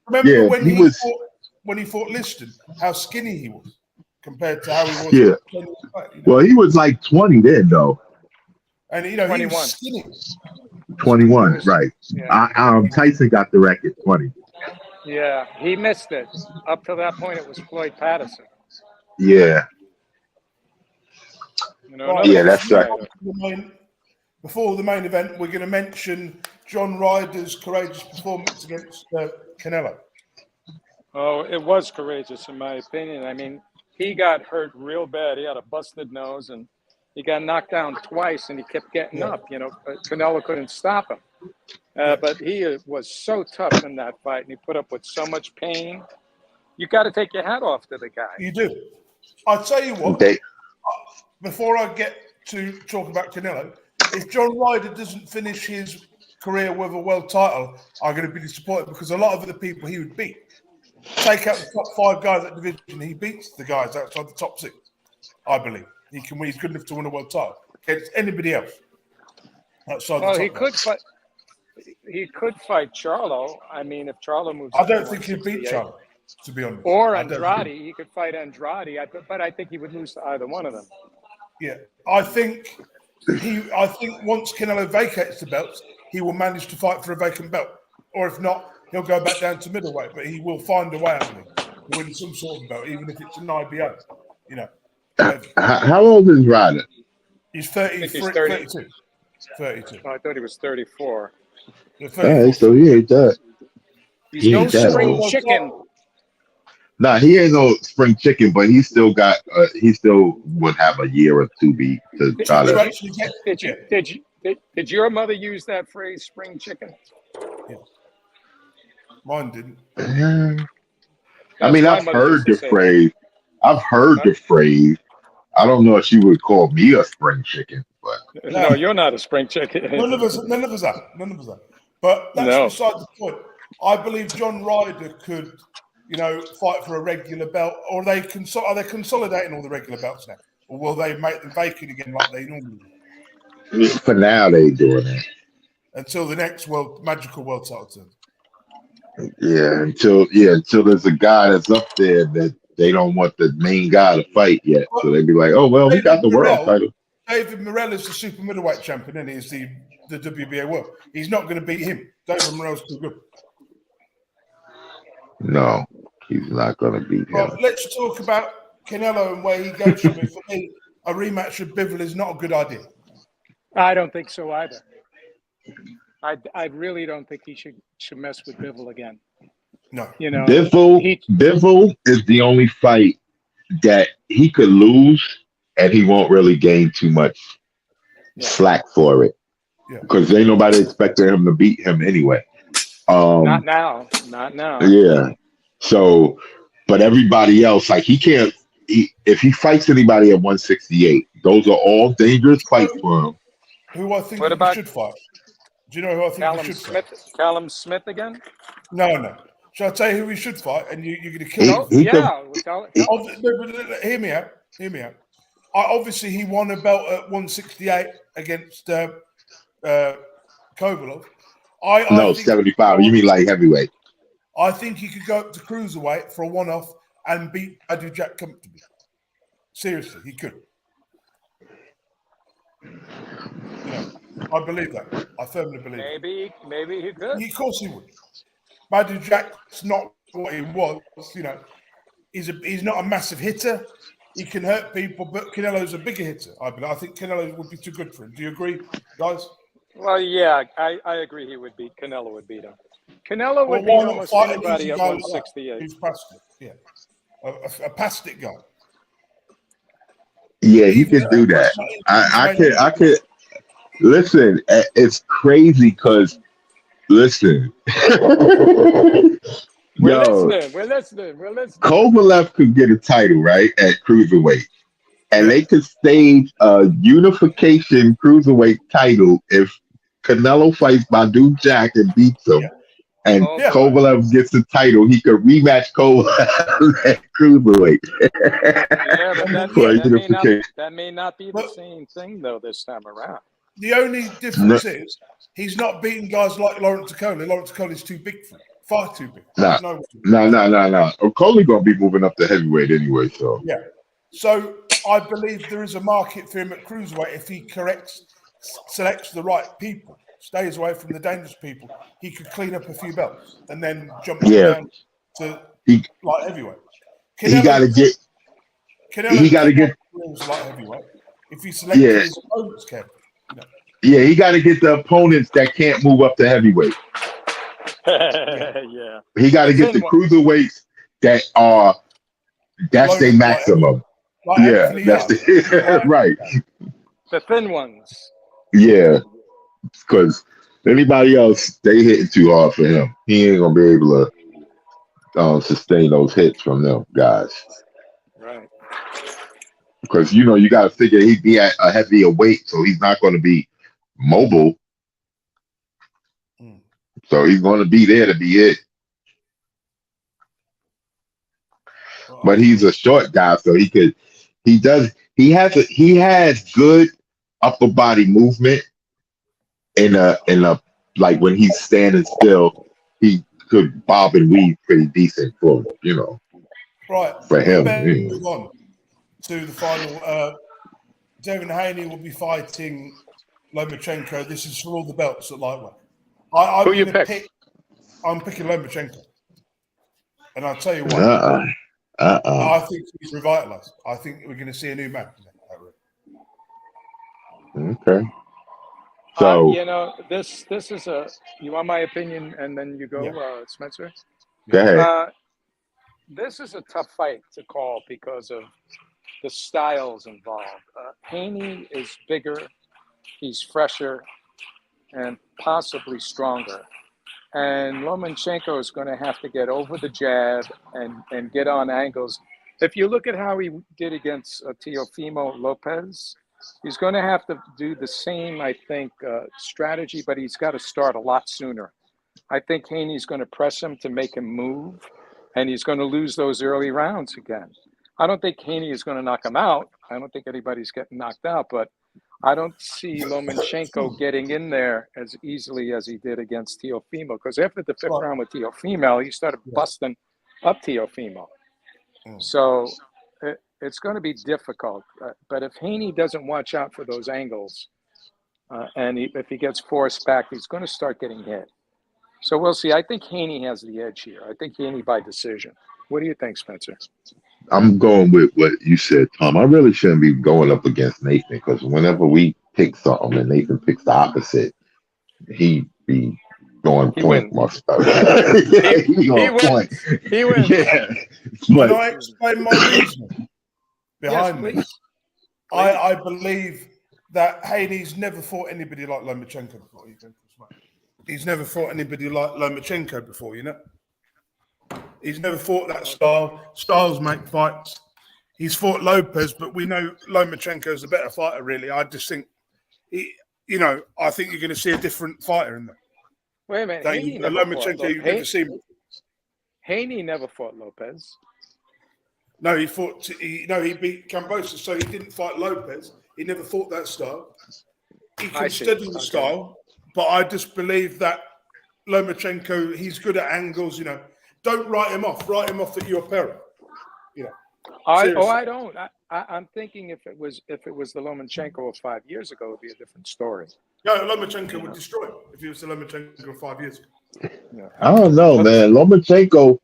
Remember when he fought Liston, how skinny he was compared to how he was. Yeah. Well, he was like 20 then, though. And he was skinny. 21, right? Yeah. Tyson got the record 20. Yeah, he missed it. Up to that point, it was Floyd Patterson. Yeah. That's right. Before the main event, we're going to mention John Ryder's courageous performance against CANELO. Oh, it was courageous, in my opinion. I mean, he got hurt real bad. He had a busted nose, and he got knocked down twice, and he kept getting up. You know, CANELO couldn't stop him. But he was so tough in that fight, and he put up with so much pain. You got to take your hat off to the guy. You do. I'll tell you what, before I get to talk about CANELO, if John Ryder doesn't finish his career with a world title, I'm going to be disappointed because a lot of the people he would beat, take out the top 5 guys at division, he beats the guys outside the top 6, I believe. He's good enough to win a world title against anybody else outside the top. He could fight Charlo. I mean, if Charlo moves, I don't think he'd beat Charlo, to be honest. Or Andrade. He could fight Andrade, but I think he would lose to either one of them. Yeah, I think once CANELO vacates the belts, he will manage to fight for a vacant belt. Or if not, he'll go back down to middleweight. But he will find a way, I believe, to win some sort of belt, even if it's an IBO. You know. How old is Ryder? He's 32. 32. Oh, I thought he was 34. So he ain't that. He's no spring chicken. Nah, he ain't no spring chicken, but he still got. He still would have a year or two to try to. Did your mother use that phrase, spring chicken? Yeah. Mine didn't. I mean, I've heard the phrase. I don't know if she would call me a spring chicken, but no, you're not a spring chicken. None of us are. But that's beside the point. I believe John Ryder could, fight for a regular belt, or are they consolidating all the regular belts now, or will they make them vacant again like they normally do? For now, they doing it until the next magical world title turn. Yeah, until there's a guy that's up there that they don't want the main guy to fight yet, so they'd be like, "Oh well, we got the world title." David Morrell is the super middleweight champion, and he's the WBA world. He's not going to beat him. David Morrell's too good. No, he's not going to beat him. Well, let's talk about CANELO and where he goes from it. For me, a rematch with Bivol is not a good idea. I don't think so either. I really don't think he should mess with Bivol again. No. Bivol is the only fight that he could lose and he won't really gain too much slack for it. Because ain't nobody expecting him to beat him anyway. Not now. Yeah. So, but everybody else, like if he fights anybody at 168, those are all dangerous fights for him. Who I think he should fight? Do you know who I think he should fight? Callum Smith again? No. Shall I tell you who he should fight? And you're going to kill him? Yeah. Hear me out. Obviously, he won a belt at 168 against Kovalov. I No, think 75. You mean like heavyweight? I think he could go up to cruiserweight for a one-off and beat Adu Jack comfortably. Seriously, he could. I believe that. I firmly believe Maybe he could. Of course he would. Adu Jack's not what he was. He's not a massive hitter. He can hurt people, but Canelo's a bigger hitter. I think Canelo would be too good for him. Do you agree, guys? Well, yeah, I agree. Canelo would beat him. Canelo would beat almost anybody at 168. He's past it. Yeah, a past it guy. Yeah, he could do that. I could. Listen, it's crazy because listen. We're listening. Kovalev could get a title, right, at cruiserweight. And they could stage a unification cruiserweight title if Canelo fights Adu Jack and beats him. And Kovalev gets the title. He could rematch Kovalev at cruiserweight. Yeah, but that may not be the same thing, though, this time around. The only difference is he's not beating guys like Lawrence Okolie. Lawrence Okolie's too big for him. Far too big. No. Okolie gonna be moving up to heavyweight anyway, so yeah. So I believe there is a market for him at cruiserweight if he selects the right people, stays away from the dangerous people. He could clean up a few belts and then jump down to light heavyweight. He got to get light heavyweight if he selects his opponents carefully. Yeah, he got to get the opponents that can't move up to heavyweight. Yeah. He got to get the cruiserweights that's their maximum. That's right. The thin ones. Yeah, because anybody else, they hitting too hard for him. He ain't gonna be able to sustain those hits from them guys. Right. Because you got to figure he'd be at a heavier weight, so he's not going to be mobile. So he's going to be there to be it. But he's a short guy, so he has good upper body movement in a like when he's standing still, he could bob and weave pretty decent for Right. For him. Move on to the final. Devin Haney will be fighting Lomachenko. This is for all the belts at lightweight. Who you pick? I'm picking Lomachenko, and I'll tell you why. I think he's revitalized. I think we're going to see a new man. Okay. So this is a. You want my opinion, and then you go, Spencer. Go ahead. This is a tough fight to call because of the styles involved. Haney is bigger, he's fresher, and possibly stronger. And Lomachenko is going to have to get over the jab and get on angles. If you look at how he did against Teofimo Lopez, he's going to have to do the same, I think, strategy, but he's got to start a lot sooner. I think Haney's going to press him to make him move, and he's going to lose those early rounds again. I don't think Haney is going to knock him out. I don't think anybody's getting knocked out, but I don't see Lomachenko getting in there as easily as he did against Teofimo, because after the fifth round with Teofimo, he started busting up Teofimo. So it's going to be difficult. But if Haney doesn't watch out for those angles, and if he gets forced back, he's going to start getting hit. So we'll see. I think Haney has the edge here. I think Haney by decision. What do you think, Spencer? I'm going with what you said, Tom. I really shouldn't be going up against Nathan, because whenever we pick something and Nathan picks the opposite, he be going point more stuff. He wins. He wins. Yeah. Can I explain my reasoning behind this? Please. I believe that Haney's never fought anybody like Lomachenko before. He's never fought anybody like Lomachenko before, He's never fought that style. Styles make fights. He's fought Lopez, but we know Lomachenko's a better fighter, really. I just think, I think you're going to see a different fighter in there. Wait a minute. Lomachenko, you've never seen. Haney never fought Lopez. No, he fought. He beat Cambosa, so he didn't fight Lopez. He never fought that style. He I can see. study the Okay. style, but I just believe that Lomachenko, he's good at angles. Don't write him off. Write him off that you're Perry. Seriously. I don't. I'm thinking if it was the Lomachenko of 5 years ago, it would be a different story. No, Lomachenko would destroy him if he was the Lomachenko of 5 years ago. Yeah. I don't know, man. Lomachenko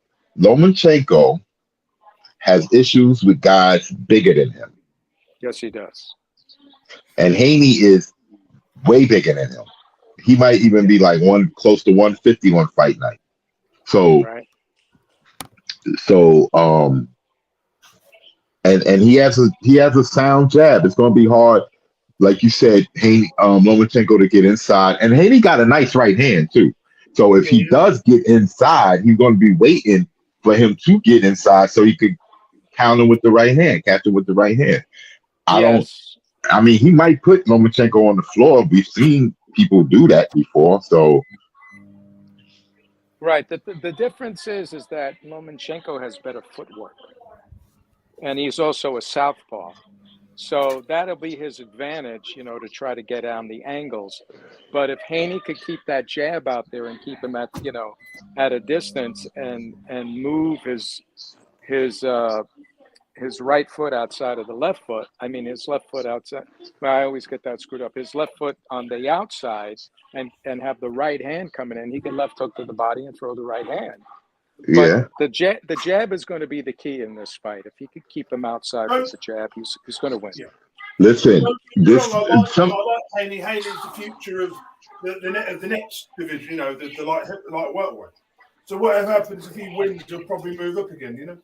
has issues with guys bigger than him. Yes, he does. And Haney is way bigger than him. He might even be like close to 150 on fight night. So, Right. and he has a sound jab. It's going to be hard, like you said, Haney, Lomachenko to get inside. And Haney got a nice right hand too. So if he does get inside, he's going to be waiting for him to get inside so he could counter with the right hand, catch him with the right hand. He might put Lomachenko on the floor. We've seen people do that before. So, right. The difference is that Lomachenko has better footwork, and he's also a southpaw. So that'll be his advantage, to try to get down the angles. But if Haney could keep that jab out there and keep him at a distance and move his right foot outside of the left foot. His left foot outside. I always get that screwed up. His left foot on the outside and have the right hand coming in. He can left hook to the body and throw the right hand. yeah. But the jab is going to be the key in this fight. If he could keep him outside with the jab, he's going to win. Yeah. Listen, I like Haney. Haney's the future of the next division. The light welterweight. So whatever happens, if he wins, he'll probably move up again.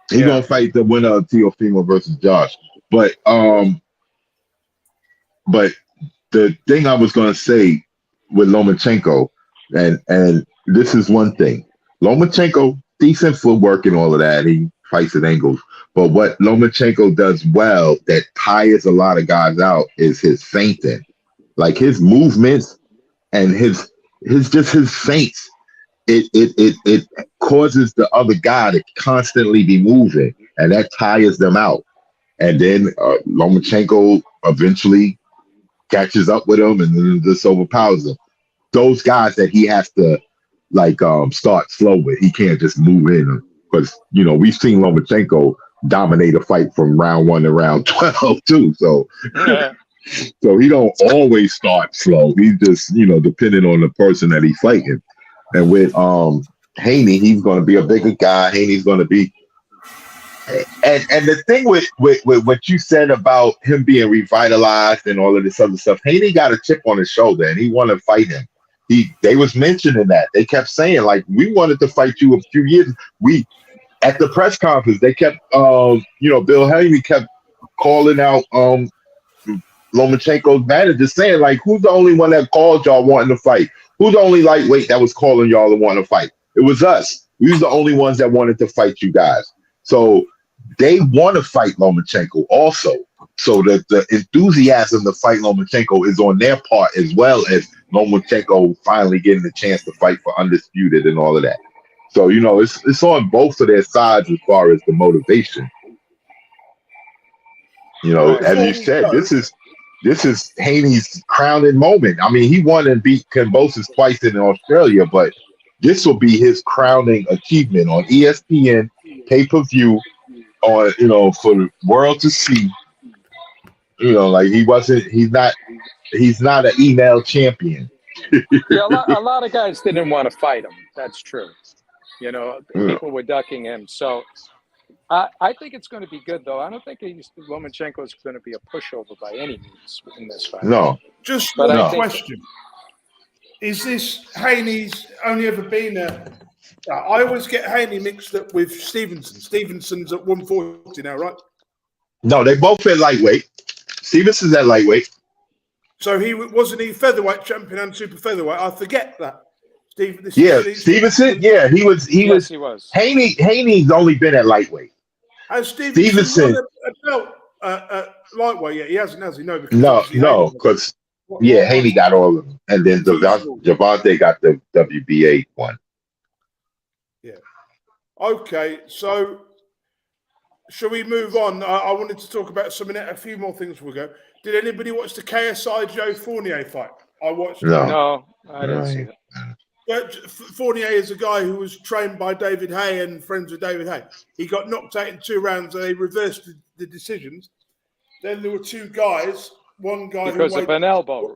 He's gonna fight the winner of Teofimo versus Josh. But the thing I was gonna say with Lomachenko, and this is one thing. Lomachenko, decent footwork and all of that. He fights at angles. But what Lomachenko does well that tires a lot of guys out is his feinting. Like his movements and his feints. It causes the other guy to constantly be moving, and that tires them out. And then Lomachenko eventually catches up with him and then just overpowers him. Those guys that he has to start slow with, he can't just move in because we've seen Lomachenko dominate a fight from round 1 to round 12 too. So so he don't always start slow. He just depending on the person that he's fighting. And with Haney, he's going to be a bigger guy. Haney's going to be, and the thing with what you said about him being revitalized and all of this other stuff, Haney got a chip on his shoulder, and he wanted to fight him. They was mentioning that. They kept saying we wanted to fight you a few years. At the press conference, they kept Bill Haney kept calling out Lomachenko's manager, saying who's the only one that called y'all wanting to fight? Who's the only lightweight that was calling y'all and wanting to fight? It was us. We was the only ones that wanted to fight you guys. So they want to fight Lomachenko also. So the enthusiasm to fight Lomachenko is on their part, as well as Lomachenko finally getting the chance to fight for Undisputed and all of that. So, it's on both of their sides as far as the motivation. As you said, this is Haney's crowning moment. He won and beat Cambosis twice in Australia, but this will be his crowning achievement on ESPN pay-per-view, for the world to see. He's not an email champion. Yeah, a lot of guys didn't want to fight him. That's true. People were ducking him. So I think it's going to be good, though. I don't think Lomachenko is going to be a pushover by any means in this fight. No. Just one question. Is this Haney's only ever been I always get Haney mixed up with Stevenson. Stevenson's at 140 now, right? No, they both at lightweight. Stevenson's at lightweight. So wasn't he featherweight champion and super featherweight? I forget that. Stevenson. Yeah, he was. He was. Haney's only been at lightweight. Has Stevenson won a belt lightweight yet? He hasn't, has he? No, because Haney got all of them, and then Javante got the WBA one. Yeah. Okay, so shall we move on? I wanted to talk about a few more things before we go. Did anybody watch the KSI Joe Fournier fight? I watched it. No, I didn't see it. But Fournier is a guy who was trained by David Hay and friends with David Hay. He got knocked out in 2 rounds. They reversed the decisions. Then there were 2 guys. One guy because of an elbow,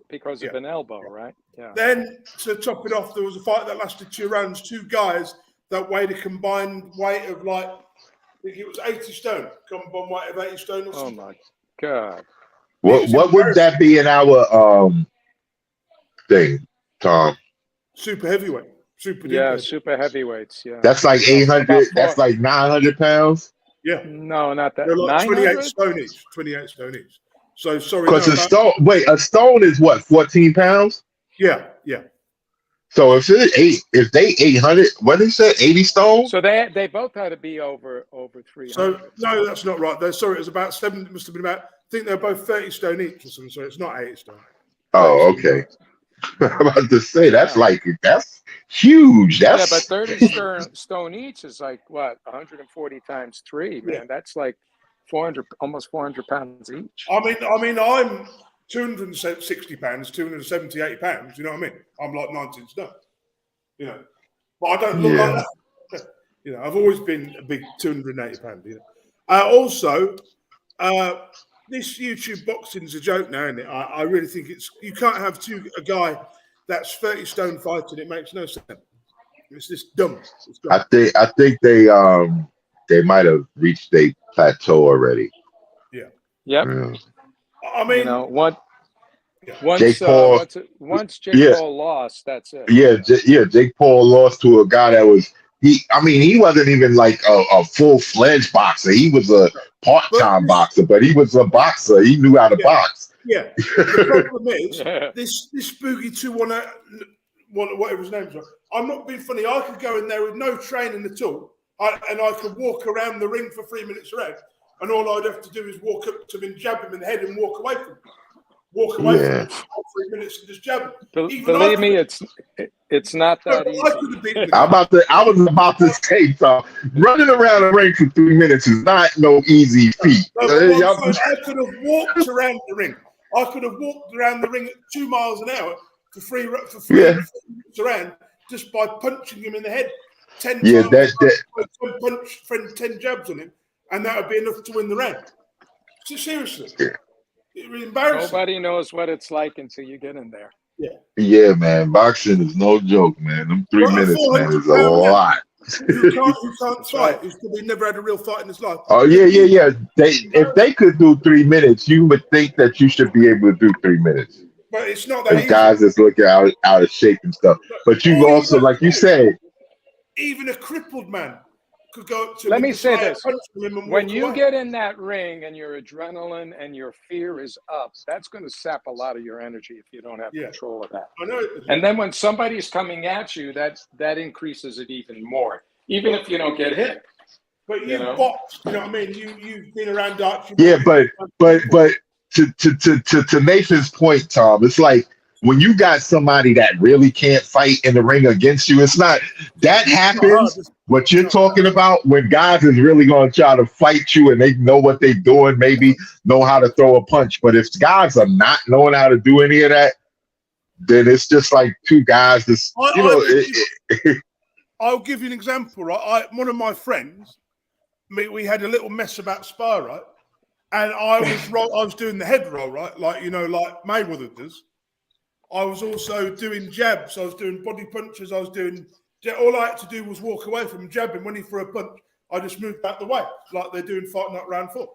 right? Yeah. Then to top it off, there was a fight that lasted 2 rounds. 2 guys that weighed a combined weight of I think it was 80 stone. Combined weight of 80 stone. Or something. Oh my God. What would that be in our thing, Tom? Super heavyweight. Super heavyweights. Yeah. That's like 800. That's like 900 pounds. Yeah. No, not that. They're like 28 900? stone each. 28 stone each. So sorry. Because a stone is what, 14 pounds? Yeah. So if they 800, what did he say, 80 stone? So they both had to be over 300. So no, that's not right. Sorry, it was about 7. It must have been about. I think they're both 30 stone each or something. So it's not 80 stone. Oh, okay. I'm about to say that's huge. That's but 30 stone each is like what, 140 times 3, man. Yeah. That's like 400, almost 400 pounds each. I mean, I'm 260 pounds, 278 pounds. You know what I mean? I'm like 19 stone. You know, but I don't look like that. You know, I've always been a big 280 pound. You know. Also, this YouTube boxing's a joke now, isn't it? I really think you can't have a guy that's 30 stone fighting. It makes no sense. It's just dumb. It's dumb. I think they might have reached a plateau already. Yeah. Yep. Yeah. I mean, once Jake Paul, once Jake Paul lost, that's it. Yeah, Jake Paul lost to a guy that was he wasn't even like a full-fledged boxer. He was a part-time boxer, but he was a boxer. He knew how to box. Yeah. The problem is this Boogie 218, whatever his name was. I'm not being funny. I could go in there with no training at all, and I could walk around the ring for 3 minutes around, and all I'd have to do is walk up to him and jab him in the head and walk away from him. Walk away from him for 3 minutes and just jab him. Believe me, it's not that easy. I was about to say, so running around the ring for 3 minutes is not no easy feat. I could have walked around the ring. I could have walked around the ring at 2 miles an hour for 3 minutes around just by punching him in the head 10 times. Punch 10 jabs on him, and that would be enough to win the round. So seriously. It was embarrassing. Nobody knows what it's like until you get in there. Yeah, man. Boxing is no joke, man. Them 3 minutes, man, is a lot. Who can't fight? Who's probably never had a real fight in his life. Oh, yeah. If they could do 3 minutes, you would think that you should be able to do 3 minutes. But it's not that easy. Guys that's looking out of shape and stuff. But you also, like you said, even a crippled man could go up to Let me say this. When you away. get in that ring and your adrenaline and your fear is up, that's going to sap a lot of your energy if you don't have control of that. I know. And then when somebody's coming at you, that increases it even more, even if you don't get hit. But you boxed, you know what I mean? You've been around darts. But to Nathan's point, Tom, it's like when you got somebody that really can't fight in the ring against you, it's not that happens. What you're talking about when guys is really going to try to fight you and they know what they're doing, maybe know how to throw a punch. But if guys are not knowing how to do any of that, then it's just like 2 guys. I'll give you an example, right? One of my friends, we had a little mess about spar, right? And I was doing the head roll, right? Like Mayweather does. I was also doing jabs. I was doing body punches. All I had to do was walk away from him, jab him. When he threw a punch, I just moved out the way, like they're doing Fight Night Round 4.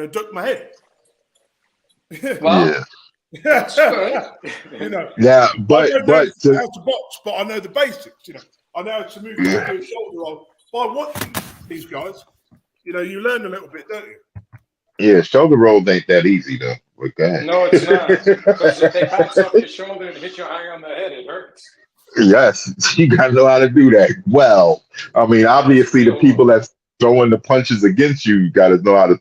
Duck my head. Well, that's good. Yeah, but I don't know how to box, but I know the basics. I know how to move to a shoulder roll. By watching these guys, you learn a little bit, don't you? Yeah, shoulder roll ain't that easy though. Okay. No, it's not. Because if they bounce off your shoulder and hit you high on the head, it hurts. Yes, you gotta know how to do that. Well, I mean, obviously the people that's throwing the punches against you gotta know how to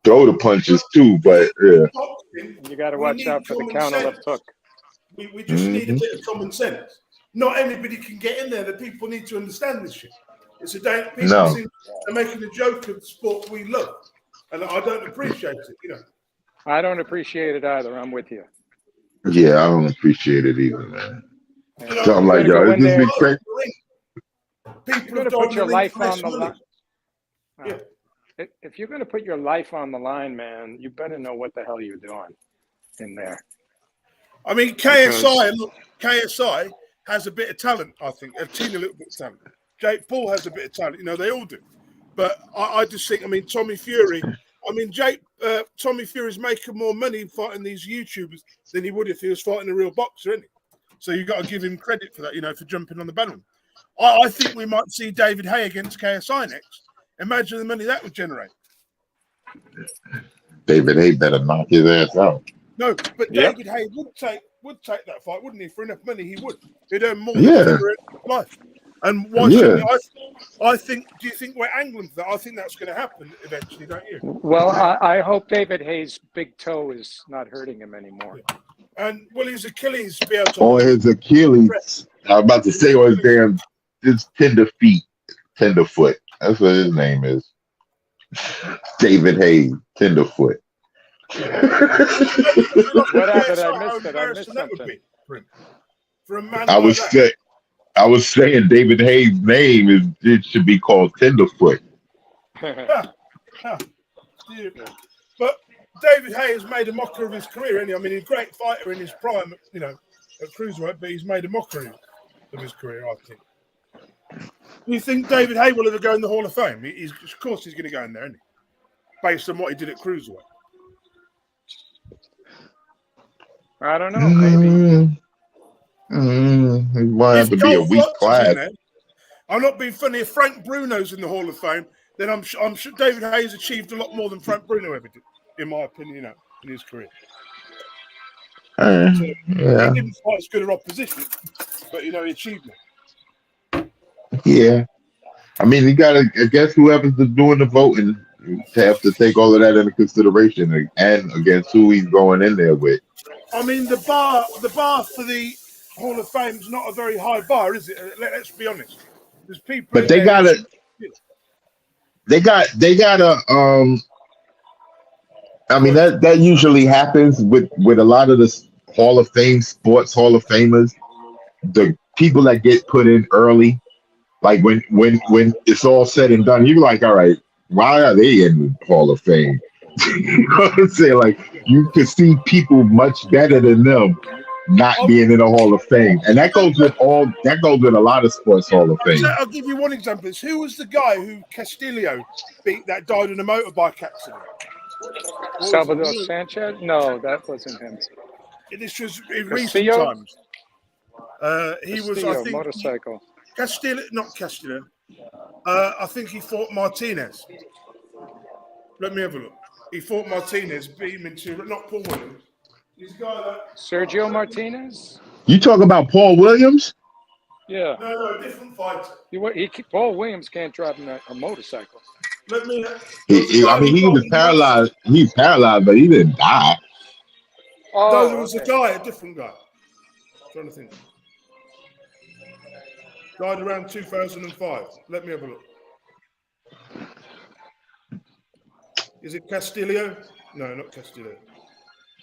throw the punches too, but you gotta watch out for the counter left hook. We just need a bit of common sense. Not anybody can get in there. The people need to understand this shit. It's a day people No. seem they're making a joke of the sport we love, and I don't appreciate it. You know, I don't appreciate it either. I'm with you. Yeah, I don't appreciate it either, man. you know So I'm You're like, gonna yo, go it's in just there. been crazy. People You're have gonna put died your in the ring life for less on the money. line. If you're going to put your life on the line, man, you better know what the hell you're doing in there. I mean, KSI, look, KSI has a bit of talent, I think. They've seen a little bit of talent. Jake Paul has a bit of talent. You know, they all do. But I just think, I mean, Tommy Fury, Tommy Fury's making more money fighting these YouTubers than he would if he was fighting a real boxer, isn't he? So you've got to give him credit for that, you know, for jumping on the bandwagon. I think we might see David Haye against KSI next. Imagine the money that would generate. David Haye better knock his ass out. No, but Yep. David Haye would take that fight, wouldn't he? For enough money, he would. He'd earn more Yeah. than ever in his life. And why shouldn't he? I think. Do you think we're angling for that? I think that's going to happen eventually, don't you? Well, I hope David Hayes' big toe is not hurting him anymore. And will his Achilles be able to? On his Achilles, I was about to say on his tenderfoot. That's what his name is. David Haye, tenderfoot. What happened? I missed it. I missed something. For a man I was saying David Haye's name should be called Tenderfoot. But David Haye has made a mockery of his career, hasn't he? I mean, he's a great fighter in his prime, you know, at cruiserweight, but he's made a mockery of his career, I think. Do you think David Haye will ever go in the Hall of Fame? Of course he's going to go in there, isn't he? Based on what he did at cruiserweight. I don't know. Maybe. It might have to be a weak class. I'm not being funny. If Frank Bruno's in the Hall of Fame, then I'm sure David Hayes achieved a lot more than Frank Bruno ever did, in my opinion, you know, in his career. Yeah. He didn't fight as good an opposition, but, you know, he achieved it. Yeah. I mean, you got to, I guess whoever's doing the voting have to take all of that into consideration and against who he's going in there with. I mean, the bar for the Hall of Fame is not a very high bar, is it? Let's be honest. There's people. But they got to. They got a. I mean, that usually happens with a lot of the Hall of Fame, sports Hall of Famers. The people that get put in early, like when it's all said and done, you're like, all right, why are they in the Hall of Fame? You know what I'm saying? Like, you can see people much better than them not being in the Hall of Fame, and that goes with a lot of sports Hall of Fame. I'll give you one example. Who was the guy who Castillo beat that died in a motorbike accident? Salvador Sanchez? No, that wasn't him. This was in recent Castillo? times. He was, I Castillo, think, motorcycle. Castillo, not Castillo. I think he fought Martinez. Let me have a look. He fought Martinez, beat him into, not Paul Williams. He's a guy that. Sergio Martinez? You talk about Paul Williams? Yeah. No, different fighter. Paul Williams can't drive a motorcycle. Let me. He was paralyzed. He's paralyzed, but he didn't die. Oh, No, there was a different guy. I'm trying to think. Died around 2005. Let me have a look. Is it Castillo? No, not Castillo.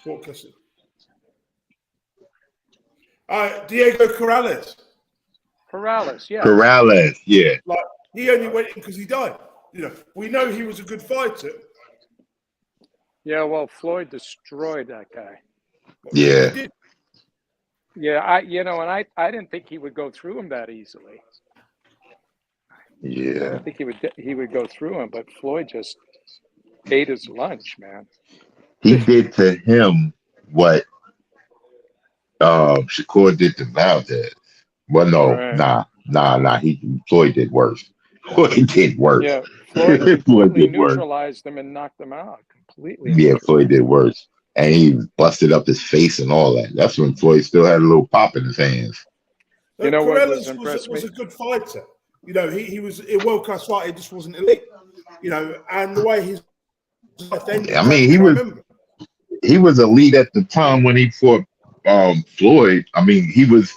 Fort Castillo. Diego Corrales. Corrales, yeah. Corrales, yeah. Like, he only went in because he died. You know, we know he was a good fighter. Yeah, well, Floyd destroyed that guy. Yeah. He did. Yeah, I didn't think he would go through him that easily. Yeah. I think he would go through him, but Floyd just ate his lunch, man. He did to him what Shakur did to Valdez. Well, no, Right. nah. Floyd did worse. Floyd did worse. Yeah, Floyd Floyd completely did worse. neutralized him and knocked him out completely. Yeah, Floyd did worse. And he busted up his face and all that. That's when Floyd still had a little pop in his hands. You know what Corrales was a good fighter. You know, he was a world-class fighter. He just wasn't elite. You know, and the way his life ended. I mean, he was elite at the time when he fought Floyd. I mean, he was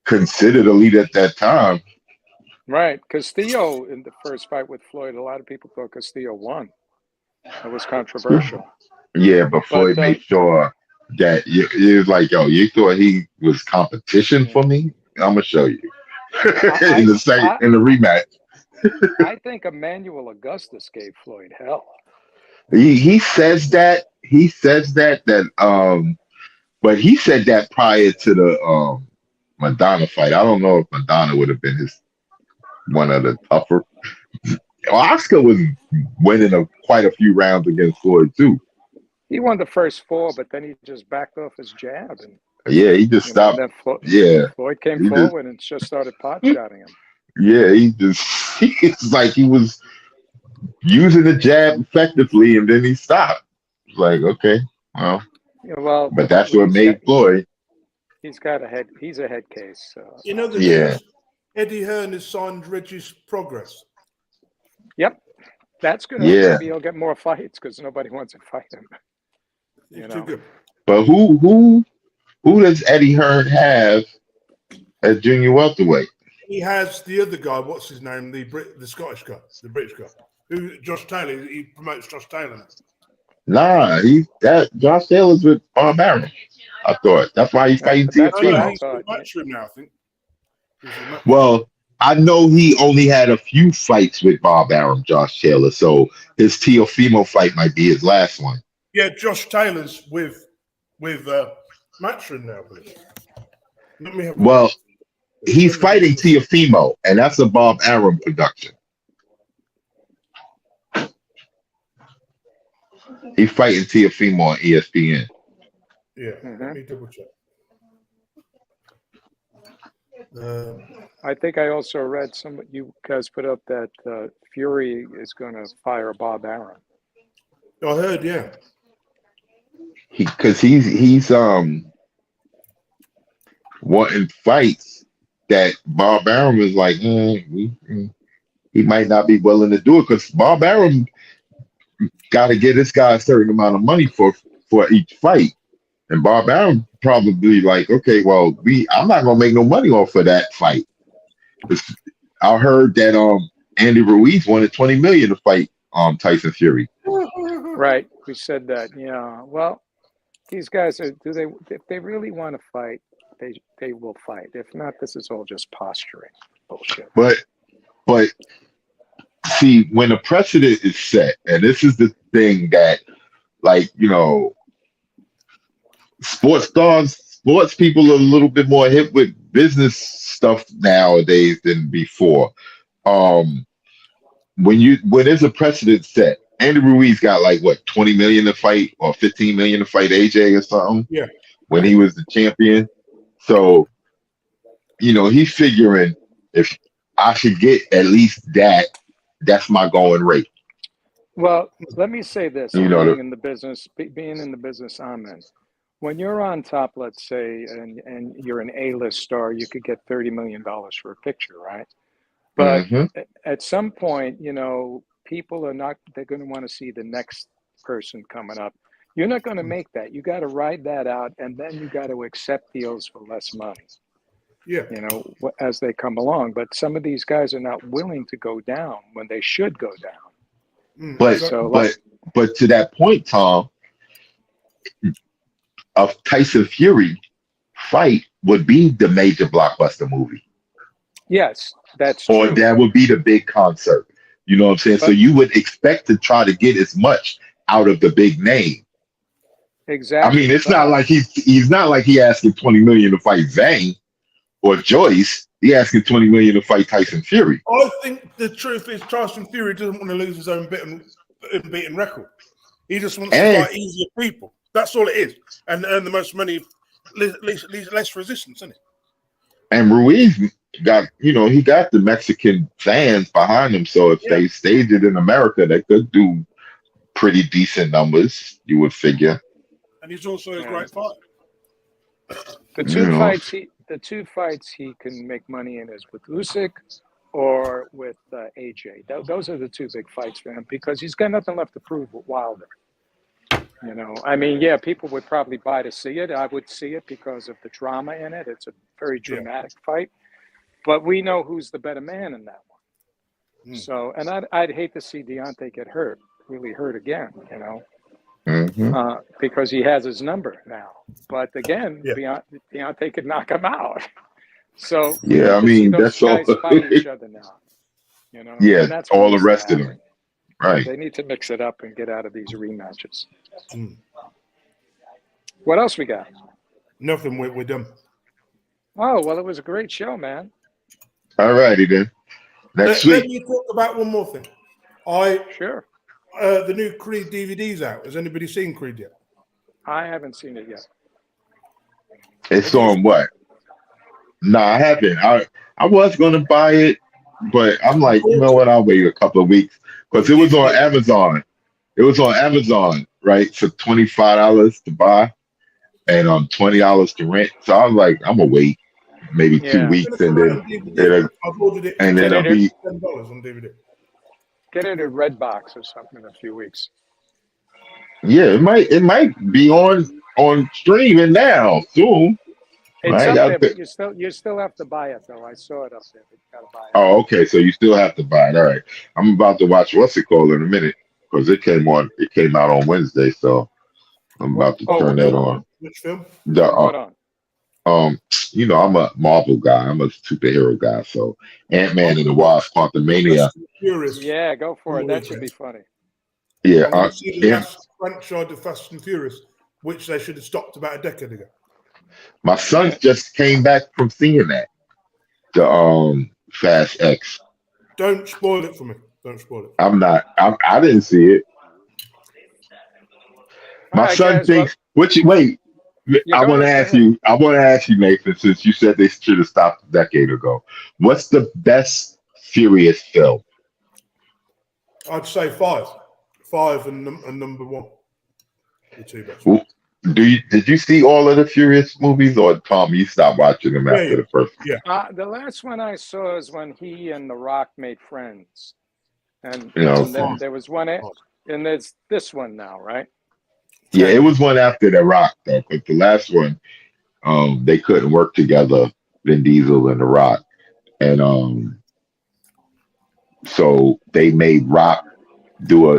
considered elite at that time. Right. Castillo in the first fight with Floyd, a lot of people thought Castillo won. It was controversial. Yeah, but But Floyd made sure that you was like, yo, you thought he was competition for me? I'm gonna show you I, in the rematch. I think Emmanuel Augustus gave Floyd hell. He says that but he said that prior to the Madonna fight. I don't know if Madonna would have been his one of the tougher. Oscar was winning quite a few rounds against Floyd too. He won the first 4, but then he just backed off his jab, and Yeah, he just and stopped. then Yeah, Floyd came he just forward and just started pot shotting him. yeah, it's like he was using the jab effectively, and then he stopped. It's like, okay, well, Yeah, well, but that's what made Floyd. He's got a head. He's a head case. You know the Yeah. news? Eddie Hearn has signed Reggie's Progress. Yep, that's good. Yeah. Maybe he'll get more fights because nobody wants to fight him. He's too good. But who does Eddie Hearn have as junior welterweight? He has the other guy. What's his name? The Scottish guy, the British guy. Who Josh Taylor? He promotes Josh Taylor now. Nah, Josh Taylor's with Bob Arum. I thought that's why he's fighting That's what I Teofimo. He's thought. matchroom now, I think. Well, I know he only had a few fights with Bob Arum, Josh Taylor, so his Teofimo fight might be his last one. Yeah, Josh Taylor's with matchroom now. Please. Let me have a Well, look. he's fighting Teofimo, and that's a Bob Arum production. He's fighting Teofimo on ESPN. Yeah, let me double check. I think I also read you guys put up that Fury is going to fire Bob Arum. I heard, yeah. Because he's wanting fights that Bob Arum is like, he might not be willing to do it because Bob Arum got to get this guy a certain amount of money for each fight, and Bob Arum probably like, okay, well, I'm not gonna make no money off of that fight. I heard that Andy Ruiz wanted $20 million to fight Tyson Fury. Right, we said that. Yeah. Well, these guys if they really want to fight, they will fight. If not, this is all just posturing bullshit. But see, when a precedent is set, and this is the thing that, like, sports people are a little bit more hip with business stuff nowadays than before. When there's a precedent set, Andy Ruiz got like what, 20 million to fight or 15 million to fight AJ or something. Yeah. When he was the champion. So, he's figuring if I should get at least that's my going rate. Well, let me say this: being in the business I'm in, when you're on top, let's say, and you're an A-list star, you could get $30 million for a picture, right? But at some point, people they're going to want to see the next person coming up. You're not going to make that. You got to ride that out, and then you got to accept deals for less money. Yeah. As they come along. But some of these guys are not willing to go down when they should go down. But to that point, Tom, a Tyson Fury fight would be the major blockbuster movie. Yes, that's true. Or that would be the big concert. You know what I'm saying? So you would expect to try to get as much out of the big name. Exactly. I mean, it's not like he's not like he asking 20 million to fight Zane or Joyce. He asking 20 million to fight Tyson Fury. I think the truth is Tyson Fury doesn't want to lose his own unbeaten record. He just wants to fight easier people. That's all it is, and earn the most money, less resistance, isn't it? And Ruiz got, he got the Mexican fans behind him. So if they staged it in America, they could do pretty decent numbers, you would figure. And he's also a great fighter. The two fights he can make money in is with Usyk or with AJ. Those are the two big fights for him because he's got nothing left to prove with Wilder. I mean, people would probably buy to see it. I would see it because of the drama in it. It's a very dramatic fight. but we know who's the better man in that one. Mm. So, and I'd hate to see Deontay get hurt, really hurt again, you know, because he has his number now. But again, Deontay could knock him out. So Yeah, I you see mean, those that's all. guys fight each other now, you know. Yeah, and that's what all the needs to rest of happen. them. Right. They need to mix it up and get out of these rematches. Mm. What else we got? Nothing. We're done. Oh, well, it was a great show, man. All righty then. Next Let week. me talk about one more thing. Sure. The new Creed DVD's out. Has anybody seen Creed yet? I haven't seen it yet. It's on what? No, I haven't. I was gonna buy it, but I'm like, you know what? I'll wait a couple of weeks because it was on Amazon. It was on Amazon, right? For $25 to buy and $20 to rent. So I was like, I'm gonna wait maybe 2 weeks and then I've ordered it. and then it'll be $10 on DVD. Get it at Redbox or something in a few weeks. yeah, it might be on streaming now soon. It's Right? up there, but you still have to buy it though. I saw it up there. But you gotta buy it. Oh, okay. So you still have to buy it. All right. I'm about to watch what's it called in a minute because it came out on Wednesday. So I'm about to turn that on. Which film? Hold on. You know, I'm a Marvel guy. I'm a superhero guy. So Ant-Man and the Wasp: Quantumania. Furious. Yeah, go for it. That should be funny. Yeah. I want to see the last franchise of Fast and Furious, which they should have stopped about a decade ago. My son just came back from seeing that. The Fast X. Don't spoil it for me. Don't spoil it. I'm not. I didn't see it. My right, son guys, thinks. Wait. I want to ask you. I want to ask you, Nathan. Since you said they should have stopped a decade ago, what's the best Furious film? I'd say 5. 5 and number 1. The two best. Well, did you see all of the Furious movies, or Tom, you stopped watching them after the first? Yeah. The last one I saw is when he and The Rock made friends, and, You know, and then there was one, and there's this one now, right? yeah, it was one after The Rock though, but the last one, they couldn't work together, Vin Diesel and The Rock, and so they made Rock do a